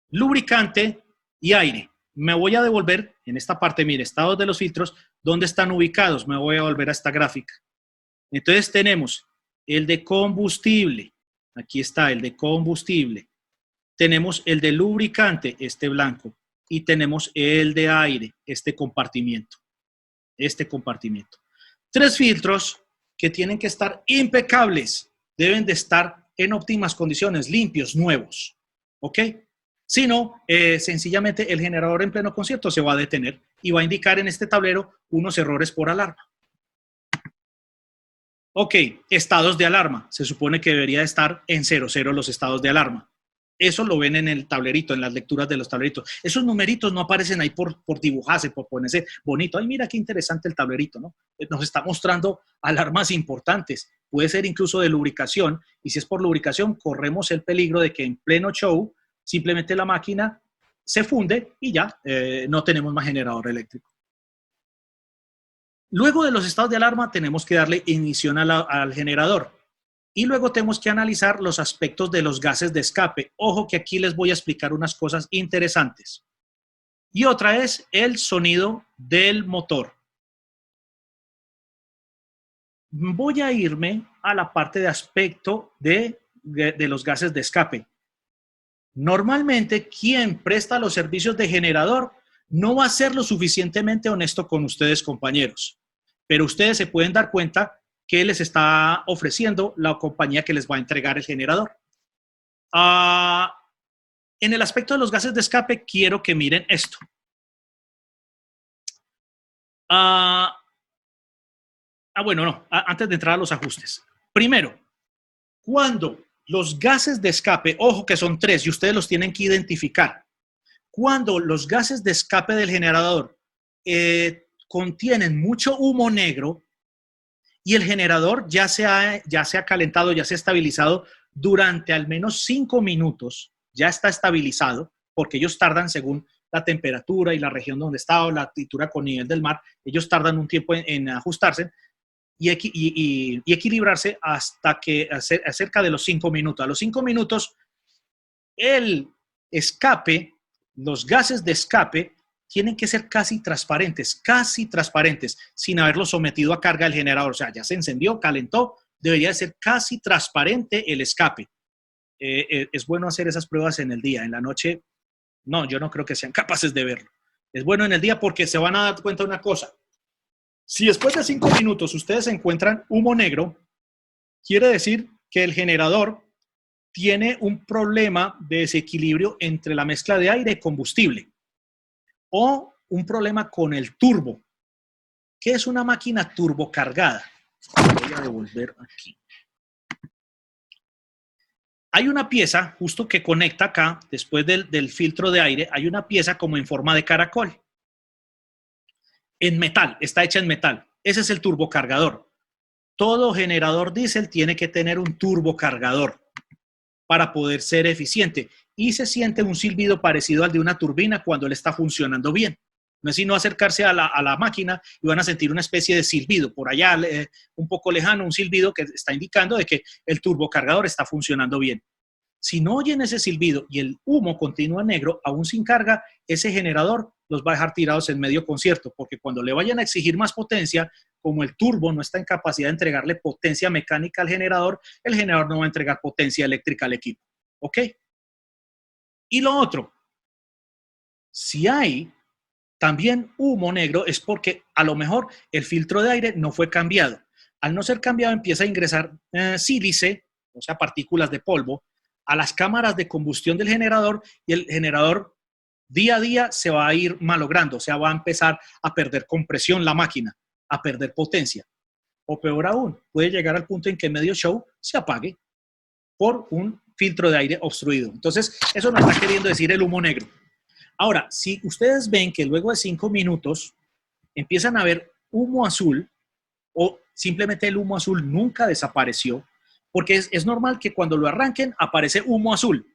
lubricante y aire. Me voy a devolver en esta parte, mire, estados de los filtros, ¿dónde están ubicados? Me voy a volver a esta gráfica. Entonces tenemos el de combustible, aquí está el de combustible, tenemos el de lubricante, este blanco, y tenemos el de aire, este compartimiento. Tres filtros que tienen que estar impecables, deben de estar en óptimas condiciones, limpios, nuevos, ¿ok? Si no, sencillamente el generador en pleno concierto se va a detener y va a indicar en este tablero unos errores por alarma. Ok, estados de alarma. Se supone que debería estar en 00 los estados de alarma. Eso lo ven en el tablerito, en las lecturas de los tableritos. Esos numeritos no aparecen ahí por dibujarse, por ponerse bonito. Ay, mira qué interesante el tablerito, ¿no? Nos está mostrando alarmas importantes. Puede ser incluso de lubricación. Y si es por lubricación, corremos el peligro de que en pleno show simplemente la máquina se funde y ya no tenemos más generador eléctrico. Luego de los estados de alarma tenemos que darle ignición al generador y luego tenemos que analizar los aspectos de los gases de escape. Ojo que aquí les voy a explicar unas cosas interesantes. Y otra es el sonido del motor. Voy a irme a la parte de aspecto de los gases de escape. Normalmente quien presta los servicios de generador no va a ser lo suficientemente honesto con ustedes, compañeros. Pero ustedes se pueden dar cuenta que les está ofreciendo la compañía que les va a entregar el generador. En el aspecto de los gases de escape, quiero que miren esto. Bueno, no, antes de entrar a los ajustes. Primero, cuando los gases de escape, ojo que son 3 y ustedes los tienen que identificar. Cuando los gases de escape del generador contienen mucho humo negro y el generador ya se ha calentado, ya se ha estabilizado durante al menos 5 minutos, ya está estabilizado, porque ellos tardan según la temperatura y la región donde está o la altitud con nivel del mar, ellos tardan un tiempo en ajustarse y equilibrarse hasta que cerca de los 5 minutos. A los 5 minutos, el escape, los gases de escape, tienen que ser casi transparentes, sin haberlo sometido a carga del generador. O sea, ya se encendió, calentó, debería ser casi transparente el escape. Es bueno hacer esas pruebas en el día. En la noche, no, yo no creo que sean capaces de verlo. Es bueno en el día porque se van a dar cuenta de una cosa. Si después de 5 minutos ustedes encuentran humo negro, quiere decir que el generador tiene un problema de desequilibrio entre la mezcla de aire y combustible o un problema con el turbo. ¿Qué es una máquina turbocargada? Voy a devolver aquí. Hay una pieza justo que conecta acá, después del filtro de aire, hay una pieza como en forma de caracol. En metal, está hecha en metal. Ese es el turbocargador. Todo generador diésel tiene que tener un turbocargador para poder ser eficiente. Y se siente un silbido parecido al de una turbina cuando él está funcionando bien. No es sino acercarse a la máquina y van a sentir una especie de silbido. Por allá, un poco lejano, un silbido que está indicando de que el turbocargador está funcionando bien. Si no oyen ese silbido y el humo continúa negro, aún sin carga, ese generador los va a dejar tirados en medio concierto, porque cuando le vayan a exigir más potencia, como el turbo no está en capacidad de entregarle potencia mecánica al generador, el generador no va a entregar potencia eléctrica al equipo. ¿Ok? Y lo otro, si hay también humo negro, es porque a lo mejor el filtro de aire no fue cambiado. Al no ser cambiado, empieza a ingresar sílice, o sea, partículas de polvo, a las cámaras de combustión del generador y el generador día a día se va a ir malogrando, o sea, va a empezar a perder compresión la máquina, a perder potencia. O peor aún, puede llegar al punto en que medio show se apague por un filtro de aire obstruido. Entonces, eso nos está queriendo decir el humo negro. Ahora, si ustedes ven que luego de 5 minutos empiezan a ver humo azul o simplemente el humo azul nunca desapareció, porque es normal que cuando lo arranquen aparece humo azul.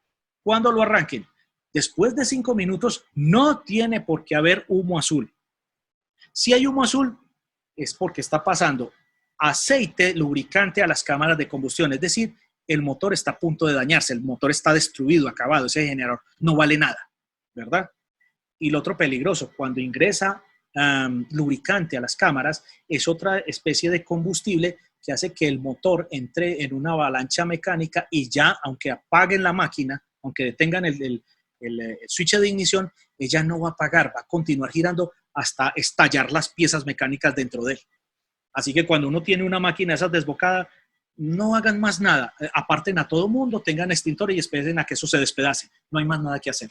Cuando lo arranquen, después de 5 minutos no tiene por qué haber humo azul. Si hay humo azul es porque está pasando aceite lubricante a las cámaras de combustión, es decir, el motor está a punto de dañarse, el motor está destruido, acabado, ese generador no vale nada, ¿verdad? Y lo otro peligroso, cuando ingresa lubricante a las cámaras, es otra especie de combustible que hace que el motor entre en una avalancha mecánica y ya, aunque apaguen la máquina, aunque detengan el switch de ignición, ella no va a apagar, va a continuar girando hasta estallar las piezas mecánicas dentro de él. Así que cuando uno tiene una máquina esas desbocada, no hagan más nada, aparten a todo mundo, tengan extintor y esperen a que eso se despedace, no hay más nada que hacer.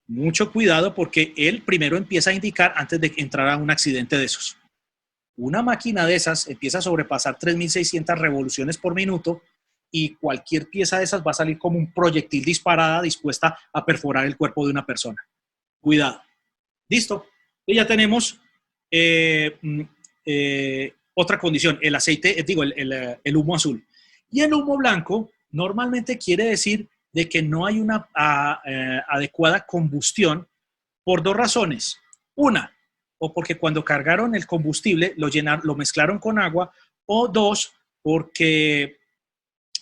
Mucho cuidado porque él primero empieza a indicar antes de entrar a un accidente de esos. Una máquina de esas empieza a sobrepasar 3.600 revoluciones por minuto y cualquier pieza de esas va a salir como un proyectil disparada dispuesta a perforar el cuerpo de una persona. Cuidado. Listo. Y ya tenemos otra condición, el aceite, el humo azul. Y el humo blanco normalmente quiere decir de que no hay una adecuada combustión por dos razones. Una, o porque cuando cargaron el combustible lo mezclaron con agua, o dos, porque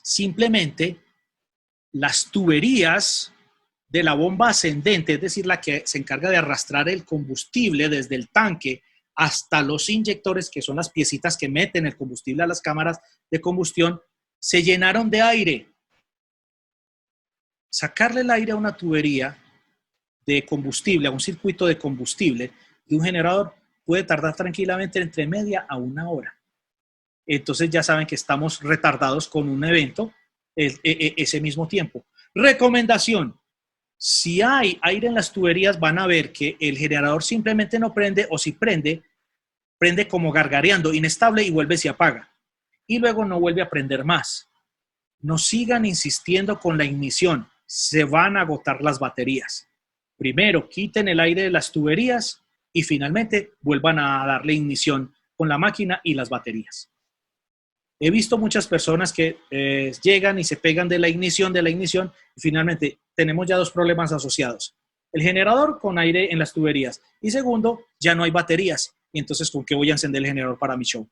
simplemente las tuberías de la bomba ascendente, es decir, la que se encarga de arrastrar el combustible desde el tanque hasta los inyectores, que son las piecitas que meten el combustible a las cámaras de combustión, se llenaron de aire. Sacarle el aire a una tubería de combustible, a un circuito de combustible de un generador puede tardar tranquilamente entre media a una hora. Entonces ya saben que estamos retardados con un evento ese mismo tiempo. Recomendación: si hay aire en las tuberías van a ver que el generador simplemente no prende, o si prende, prende como gargareando, inestable, y vuelve y se apaga. Y luego no vuelve a prender más. No sigan insistiendo con la ignición, se van a agotar las baterías. Primero quiten el aire de las tuberías y finalmente vuelvan a darle ignición con la máquina y las baterías. He visto muchas personas que llegan y se pegan de la ignición, y finalmente tenemos ya dos problemas asociados. El generador con aire en las tuberías y segundo, ya no hay baterías. Y entonces, ¿con qué voy a encender el generador para mi show?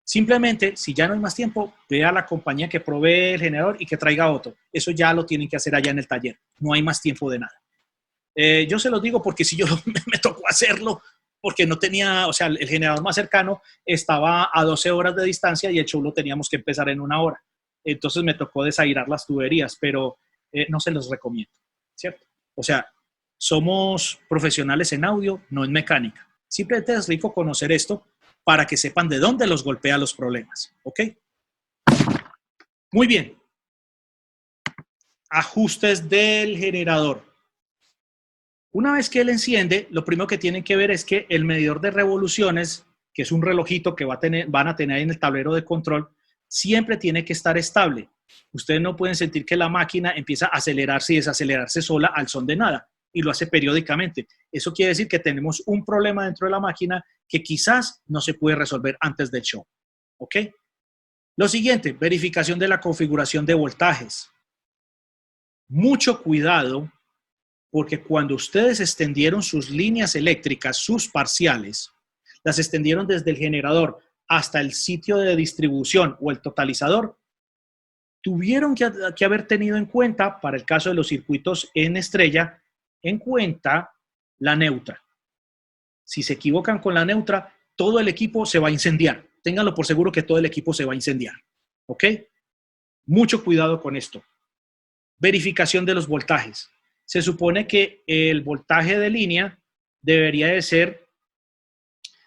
Simplemente, si ya no hay más tiempo, ve a la compañía que provee el generador y que traiga otro. Eso ya lo tienen que hacer allá en el taller. No hay más tiempo de nada. Yo se los digo porque si yo me tocó hacerlo, porque no tenía, o sea, el generador más cercano estaba a 12 horas de distancia y el show lo teníamos que empezar en 1 hora. Entonces me tocó desairar las tuberías, pero no se los recomiendo, ¿cierto? O sea, somos profesionales en audio, no en mecánica. Simplemente es rico conocer esto para que sepan de dónde los golpea los problemas, ¿ok? Muy bien. Ajustes del generador. Una vez que él enciende, lo primero que tienen que ver es que el medidor de revoluciones, que es un relojito que van a tener en el tablero de control, siempre tiene que estar estable. Ustedes no pueden sentir que la máquina empieza a acelerarse y desacelerarse sola al son de nada, y lo hace periódicamente. Eso quiere decir que tenemos un problema dentro de la máquina que quizás no se puede resolver antes del show. ¿Ok? Lo siguiente, verificación de la configuración de voltajes. Mucho cuidado, porque cuando ustedes extendieron sus líneas eléctricas, sus parciales, las extendieron desde el generador hasta el sitio de distribución o el totalizador, tuvieron que haber tenido en cuenta, para el caso de los circuitos en estrella, en cuenta la neutra. Si se equivocan con la neutra, todo el equipo se va a incendiar. Ténganlo por seguro que todo el equipo se va a incendiar. ¿Ok? Mucho cuidado con esto. Verificación de los voltajes. Se supone que el voltaje de línea debería de ser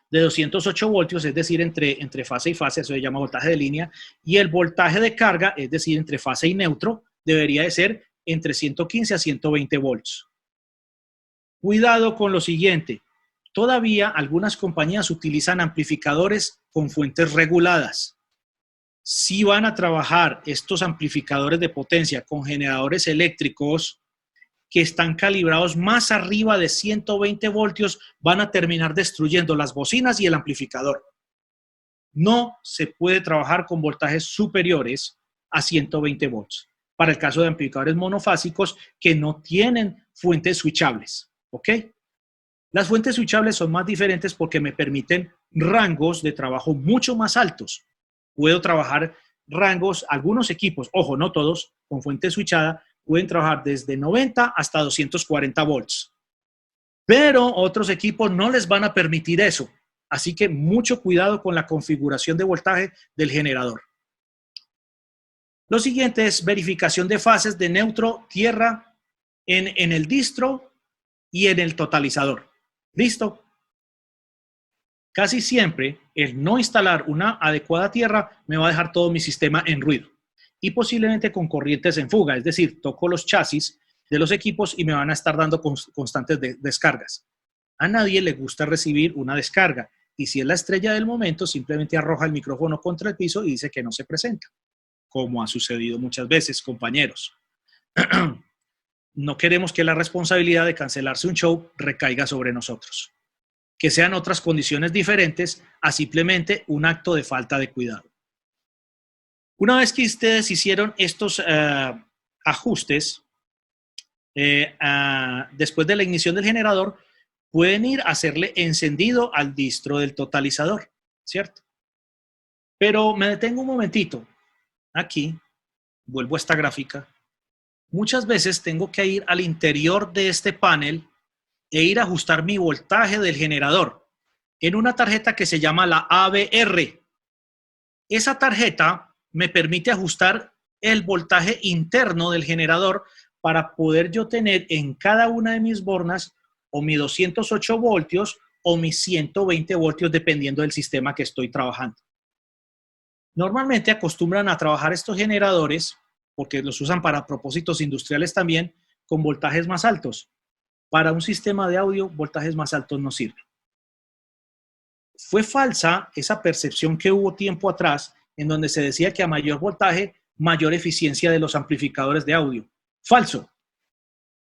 de 208 voltios, es decir, entre fase y fase, eso se llama voltaje de línea, y el voltaje de carga, es decir, entre fase y neutro, debería de ser entre 115 a 120 volts. Cuidado con lo siguiente, todavía algunas compañías utilizan amplificadores con fuentes reguladas. Si van a trabajar estos amplificadores de potencia con generadores eléctricos que están calibrados más arriba de 120 voltios, van a terminar destruyendo las bocinas y el amplificador. No se puede trabajar con voltajes superiores a 120 volts para el caso de amplificadores monofásicos que no tienen fuentes switchables, ¿ok? Las fuentes switchables son más diferentes porque me permiten rangos de trabajo mucho más altos. Puedo trabajar rangos, algunos equipos, ojo, no todos, con fuente switchada, pueden trabajar desde 90 hasta 240 volts. Pero otros equipos no les van a permitir eso. Así que mucho cuidado con la configuración de voltaje del generador. Lo siguiente es verificación de fases de neutro, tierra en el distro y en el totalizador. ¿Listo? Casi siempre el no instalar una adecuada tierra me va a dejar todo mi sistema en ruido y posiblemente con corrientes en fuga, es decir, toco los chasis de los equipos y me van a estar dando constantes descargas. A nadie le gusta recibir una descarga y si es la estrella del momento simplemente arroja el micrófono contra el piso y dice que no se presenta, como ha sucedido muchas veces, compañeros. No queremos que la responsabilidad de cancelarse un show recaiga sobre nosotros. Que sean otras condiciones diferentes a simplemente un acto de falta de cuidado. Una vez que ustedes hicieron estos ajustes, después de la ignición del generador, pueden ir a hacerle encendido al distro del totalizador, ¿cierto? Pero me detengo un momentito. Aquí, vuelvo a esta gráfica. Muchas veces tengo que ir al interior de este panel e ir a ajustar mi voltaje del generador en una tarjeta que se llama la ABR. Esa tarjeta me permite ajustar el voltaje interno del generador para poder yo tener en cada una de mis bornas o mis 208 voltios o mis 120 voltios dependiendo del sistema que estoy trabajando. Normalmente acostumbran a trabajar estos generadores, porque los usan para propósitos industriales también, con voltajes más altos. Para un sistema de audio, voltajes más altos no sirven. Fue falsa esa percepción que hubo tiempo atrás en donde se decía que a mayor voltaje, mayor eficiencia de los amplificadores de audio. Falso.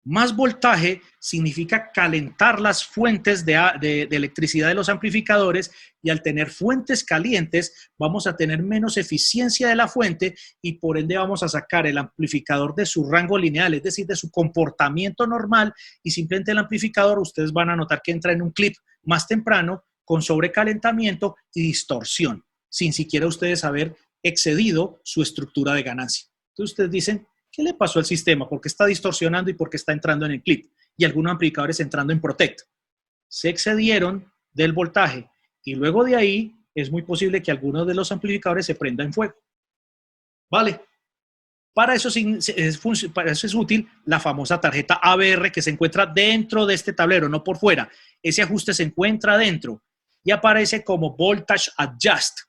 Más voltaje significa calentar las fuentes de electricidad de los amplificadores y al tener fuentes calientes vamos a tener menos eficiencia de la fuente y por ende vamos a sacar el amplificador de su rango lineal, es decir, de su comportamiento normal y simplemente el amplificador ustedes van a notar que entra en un clip más temprano con sobrecalentamiento y distorsión, sin siquiera ustedes haber excedido su estructura de ganancia. Entonces ustedes dicen, ¿qué le pasó al sistema? ¿Por qué está distorsionando y por qué está entrando en el clip? Y algunos amplificadores entrando en protect. Se excedieron del voltaje y luego de ahí es muy posible que algunos de los amplificadores se prendan en fuego. ¿Vale? Para eso es útil la famosa tarjeta ABR que se encuentra dentro de este tablero, no por fuera. Ese ajuste se encuentra dentro y aparece como Voltage Adjust.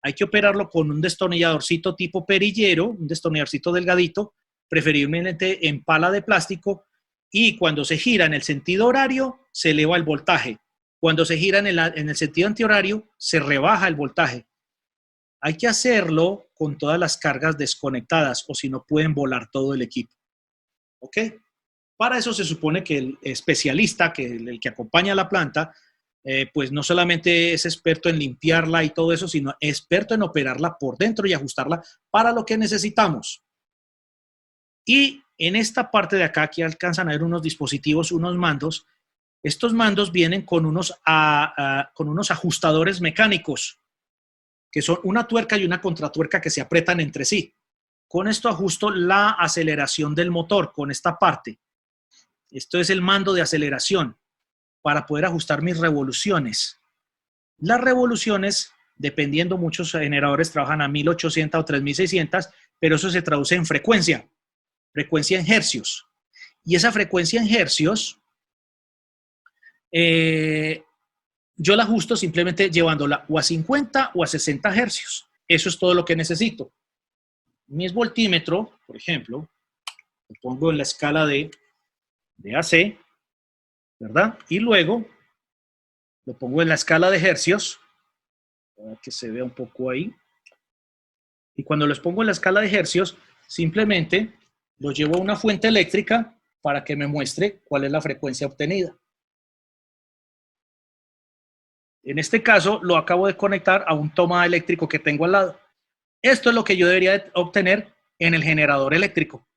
Hay que operarlo con un destornilladorcito tipo perillero, un destornilladorcito delgadito, preferiblemente en pala de plástico, y cuando se gira en el sentido horario, se eleva el voltaje. Cuando se gira en el sentido antihorario, se rebaja el voltaje. Hay que hacerlo con todas las cargas desconectadas, o si no pueden volar todo el equipo. ¿Ok? Para eso se supone que el especialista, el que acompaña a la planta, pues no solamente es experto en limpiarla y todo eso, sino experto en operarla por dentro y ajustarla para lo que necesitamos. Y en esta parte de acá, aquí alcanzan a ver unos dispositivos, unos mandos. Estos mandos vienen con unos ajustadores mecánicos, que son una tuerca y una contratuerca que se apretan entre sí. Con esto ajusto la aceleración del motor, con esta parte. Esto es el mando de aceleración, para poder ajustar mis revoluciones. Las revoluciones, dependiendo, muchos generadores trabajan a 1800 o 3600, pero eso se traduce en frecuencia en hercios. Y esa frecuencia en hercios, yo la ajusto simplemente llevándola o a 50 o a 60 hercios. Eso es todo lo que necesito. Mi voltímetro, por ejemplo, lo pongo en la escala de AC, ¿verdad? Y luego lo pongo en la escala de hercios, para que se vea un poco ahí. Y cuando los pongo en la escala de hercios, simplemente los llevo a una fuente eléctrica para que me muestre cuál es la frecuencia obtenida. En este caso, lo acabo de conectar a un toma eléctrico que tengo al lado. Esto es lo que yo debería obtener en el generador eléctrico.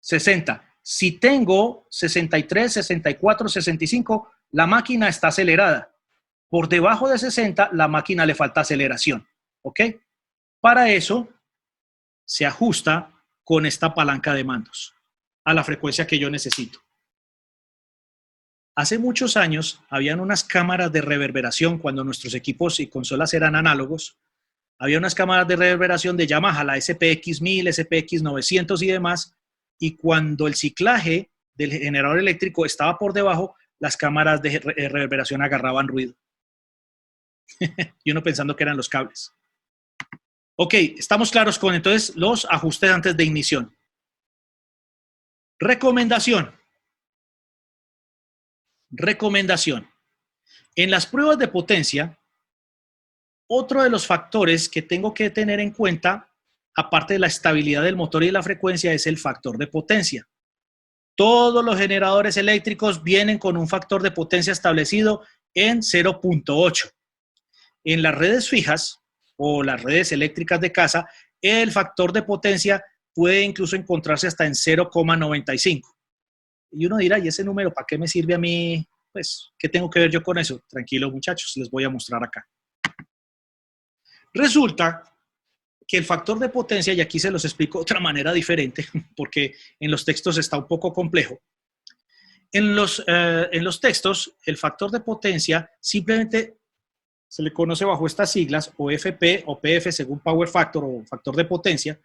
60. Si tengo 63, 64, 65, la máquina está acelerada. Por debajo de 60, la máquina le falta aceleración. ¿Ok? Para eso, se ajusta con esta palanca de mandos a la frecuencia que yo necesito. Hace muchos años, habían unas cámaras de reverberación cuando nuestros equipos y consolas eran análogos. Había unas cámaras de reverberación de Yamaha, la SPX1000, SPX900 y demás, y cuando el ciclaje del generador eléctrico estaba por debajo, las cámaras de reverberación agarraban ruido. Y uno pensando que eran los cables. Ok, estamos claros con entonces los ajustes antes de ignición. Recomendación. Recomendación. En las pruebas de potencia, otro de los factores que tengo que tener en cuenta, aparte de la estabilidad del motor y la frecuencia, es el factor de potencia. Todos los generadores eléctricos vienen con un factor de potencia establecido en 0.8. En las redes fijas o las redes eléctricas de casa, el factor de potencia puede incluso encontrarse hasta en 0,95. Y uno dirá, ¿y ese número para qué me sirve a mí? Pues, ¿qué tengo que ver yo con eso? Tranquilo, muchachos, les voy a mostrar acá. Resulta que el factor de potencia, y aquí se los explico de otra manera diferente, porque en los textos está un poco complejo. En los textos, el factor de potencia simplemente se le conoce bajo estas siglas, o FP o PF, según Power Factor o factor de potencia,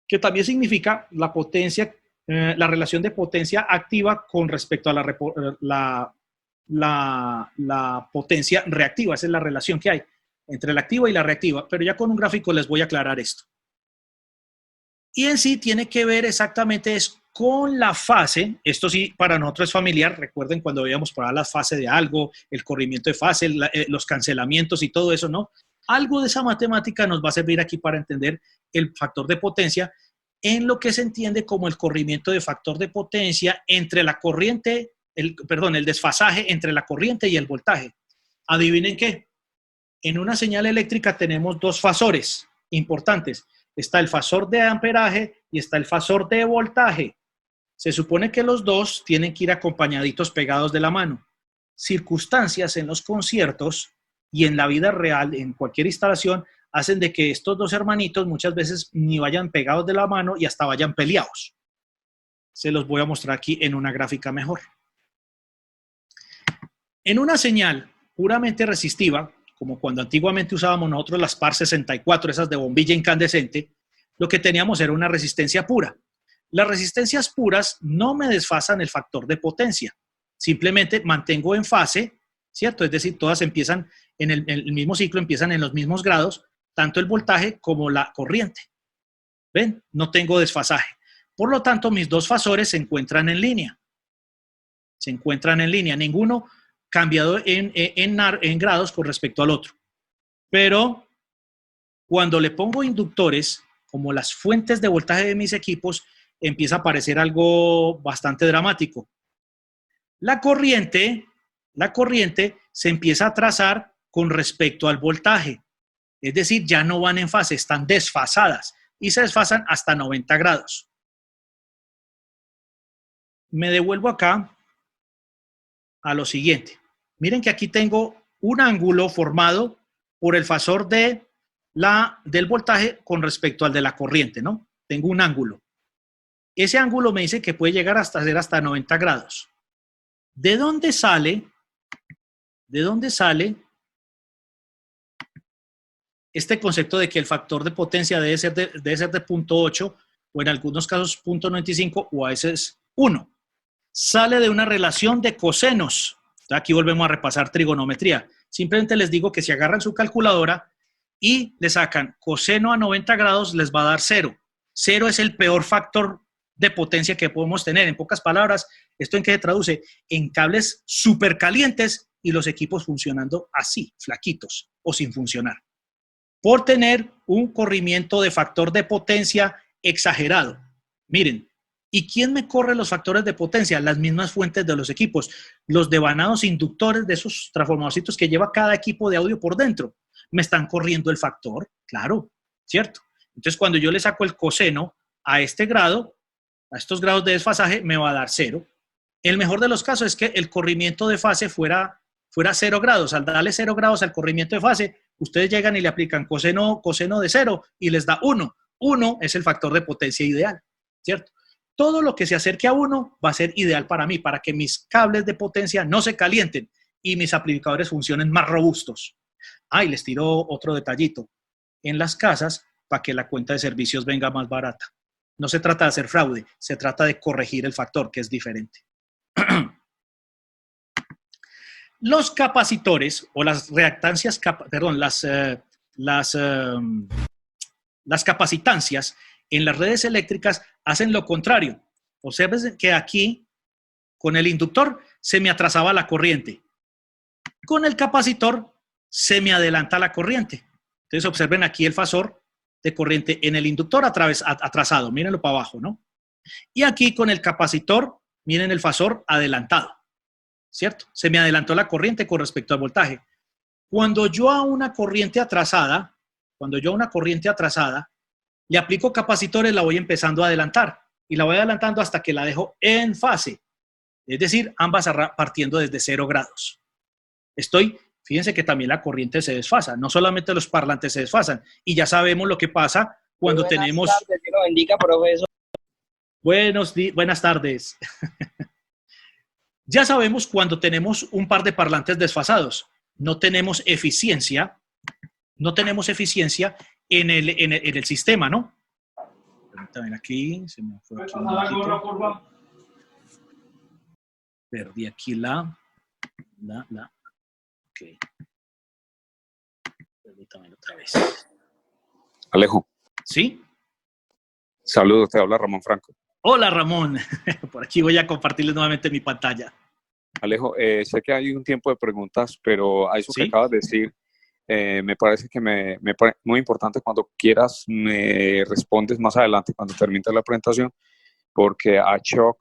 que también significa la potencia, la relación de potencia activa con respecto a la potencia reactiva. Esa es la relación que hay entre la activa y la reactiva, pero ya con un gráfico les voy a aclarar esto. Y en sí tiene que ver exactamente es con la fase, esto sí para nosotros es familiar, recuerden cuando veíamos para la fase de algo, el corrimiento de fase, los cancelamientos y todo eso, ¿no? Algo de esa matemática nos va a servir aquí para entender el factor de potencia en lo que se entiende como el corrimiento de factor de potencia entre la corriente, el desfasaje entre la corriente y el voltaje. ¿Adivinen qué? En una señal eléctrica tenemos dos fasores importantes. Está el fasor de amperaje y está el fasor de voltaje. Se supone que los dos tienen que ir acompañaditos pegados de la mano. Circunstancias en los conciertos y en la vida real, en cualquier instalación, hacen de que estos dos hermanitos muchas veces ni vayan pegados de la mano y hasta vayan peleados. Se los voy a mostrar aquí en una gráfica mejor. En una señal puramente resistiva, como cuando antiguamente usábamos nosotros las PAR 64, esas de bombilla incandescente, lo que teníamos era una resistencia pura. Las resistencias puras no me desfasan el factor de potencia, simplemente mantengo en fase, ¿cierto? Es decir, todas empiezan en el mismo ciclo, empiezan en los mismos grados, tanto el voltaje como la corriente. ¿Ven? No tengo desfasaje. Por lo tanto, mis dos fasores se encuentran en línea. Se encuentran en línea. Ninguno cambiado en grados con respecto al otro. Pero cuando le pongo inductores, como las fuentes de voltaje de mis equipos, empieza a aparecer algo bastante dramático. La corriente se empieza a trazar con respecto al voltaje. Es decir, ya no van en fase, están desfasadas y se desfasan hasta 90 grados. Me devuelvo acá a lo siguiente. Miren que aquí tengo un ángulo formado por el fasor del voltaje con respecto al de la corriente, ¿no? Tengo un ángulo. Ese ángulo me dice que puede llegar hasta ser hasta 90 grados. ¿De dónde sale este concepto de que el factor de potencia debe ser de 0.8 o en algunos casos 0.95 o a veces 1? Sale de una relación de cosenos. Aquí volvemos a repasar trigonometría. Simplemente les digo que si agarran su calculadora y le sacan coseno a 90 grados, les va a dar 0. 0 es el peor factor de potencia que podemos tener. En pocas palabras, ¿esto en qué se traduce? En cables súper calientes y los equipos funcionando así, flaquitos o sin funcionar. por tener un corrimiento de factor de potencia exagerado. Miren, ¿y quién me corre los factores de potencia? Las mismas fuentes de los equipos, los devanados inductores de esos transformadorcitos que lleva cada equipo de audio por dentro. Me están corriendo el factor, claro, ¿cierto? Entonces, cuando yo le saco el coseno a este grado, a estos grados de desfasaje, me va a dar 0. El mejor de los casos es que el corrimiento de fase fuera 0 grados. Al darle 0 grados al corrimiento de fase, ustedes llegan y le aplican coseno de 0 y les da 1. 1 es el factor de potencia ideal, ¿cierto? Todo lo que se acerque a 1 va a ser ideal para mí, para que mis cables de potencia no se calienten y mis amplificadores funcionen más robustos. Y les tiro otro detallito. En las casas, para que la cuenta de servicios venga más barata. No se trata de hacer fraude, se trata de corregir el factor, que es diferente. Los capacitores o las reactancias, las capacitancias en las redes eléctricas hacen lo contrario. Observen que aquí, con el inductor, se me atrasaba la corriente. Con el capacitor, se me adelanta la corriente. Entonces, observen aquí el fasor de corriente en el inductor atrasado. Mírenlo para abajo, ¿no? Y aquí con el capacitor, miren el fasor adelantado, ¿cierto? Se me adelantó la corriente con respecto al voltaje. Cuando yo a una corriente atrasada, le aplico capacitores, la voy empezando a adelantar. Y la voy adelantando hasta que la dejo en fase. Es decir, ambas partiendo desde 0 grados. Fíjense que también la corriente se desfasa. No solamente los parlantes se desfasan. Y ya sabemos lo que pasa cuando tenemos... Tardes, Dios lo bendiga, profesor. Buenas tardes. Ya sabemos cuando tenemos un par de parlantes desfasados. No tenemos eficiencia en el sistema, ¿no? También aquí, se me fue aquí un poquito. Perdí aquí ok. Permítame otra vez. Alejo. ¿Sí? Saludos, te habla Ramón Franco. Hola, Ramón. Por aquí voy a compartirles nuevamente mi pantalla. Alejo, sé que hay un tiempo de preguntas, pero a eso ¿Sí? que acabas de decir, me parece que me parece muy importante. Cuando quieras me respondes más adelante cuando termine la presentación, porque Ashok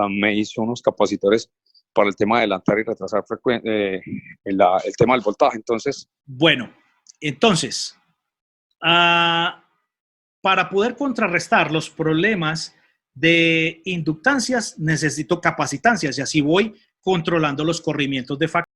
me hizo unos capacitores para el tema de adelantar y retrasar el tema del voltaje. Entonces, bueno, para poder contrarrestar los problemas de inductancias, necesito capacitancias y así voy controlando los corrimientos de factor.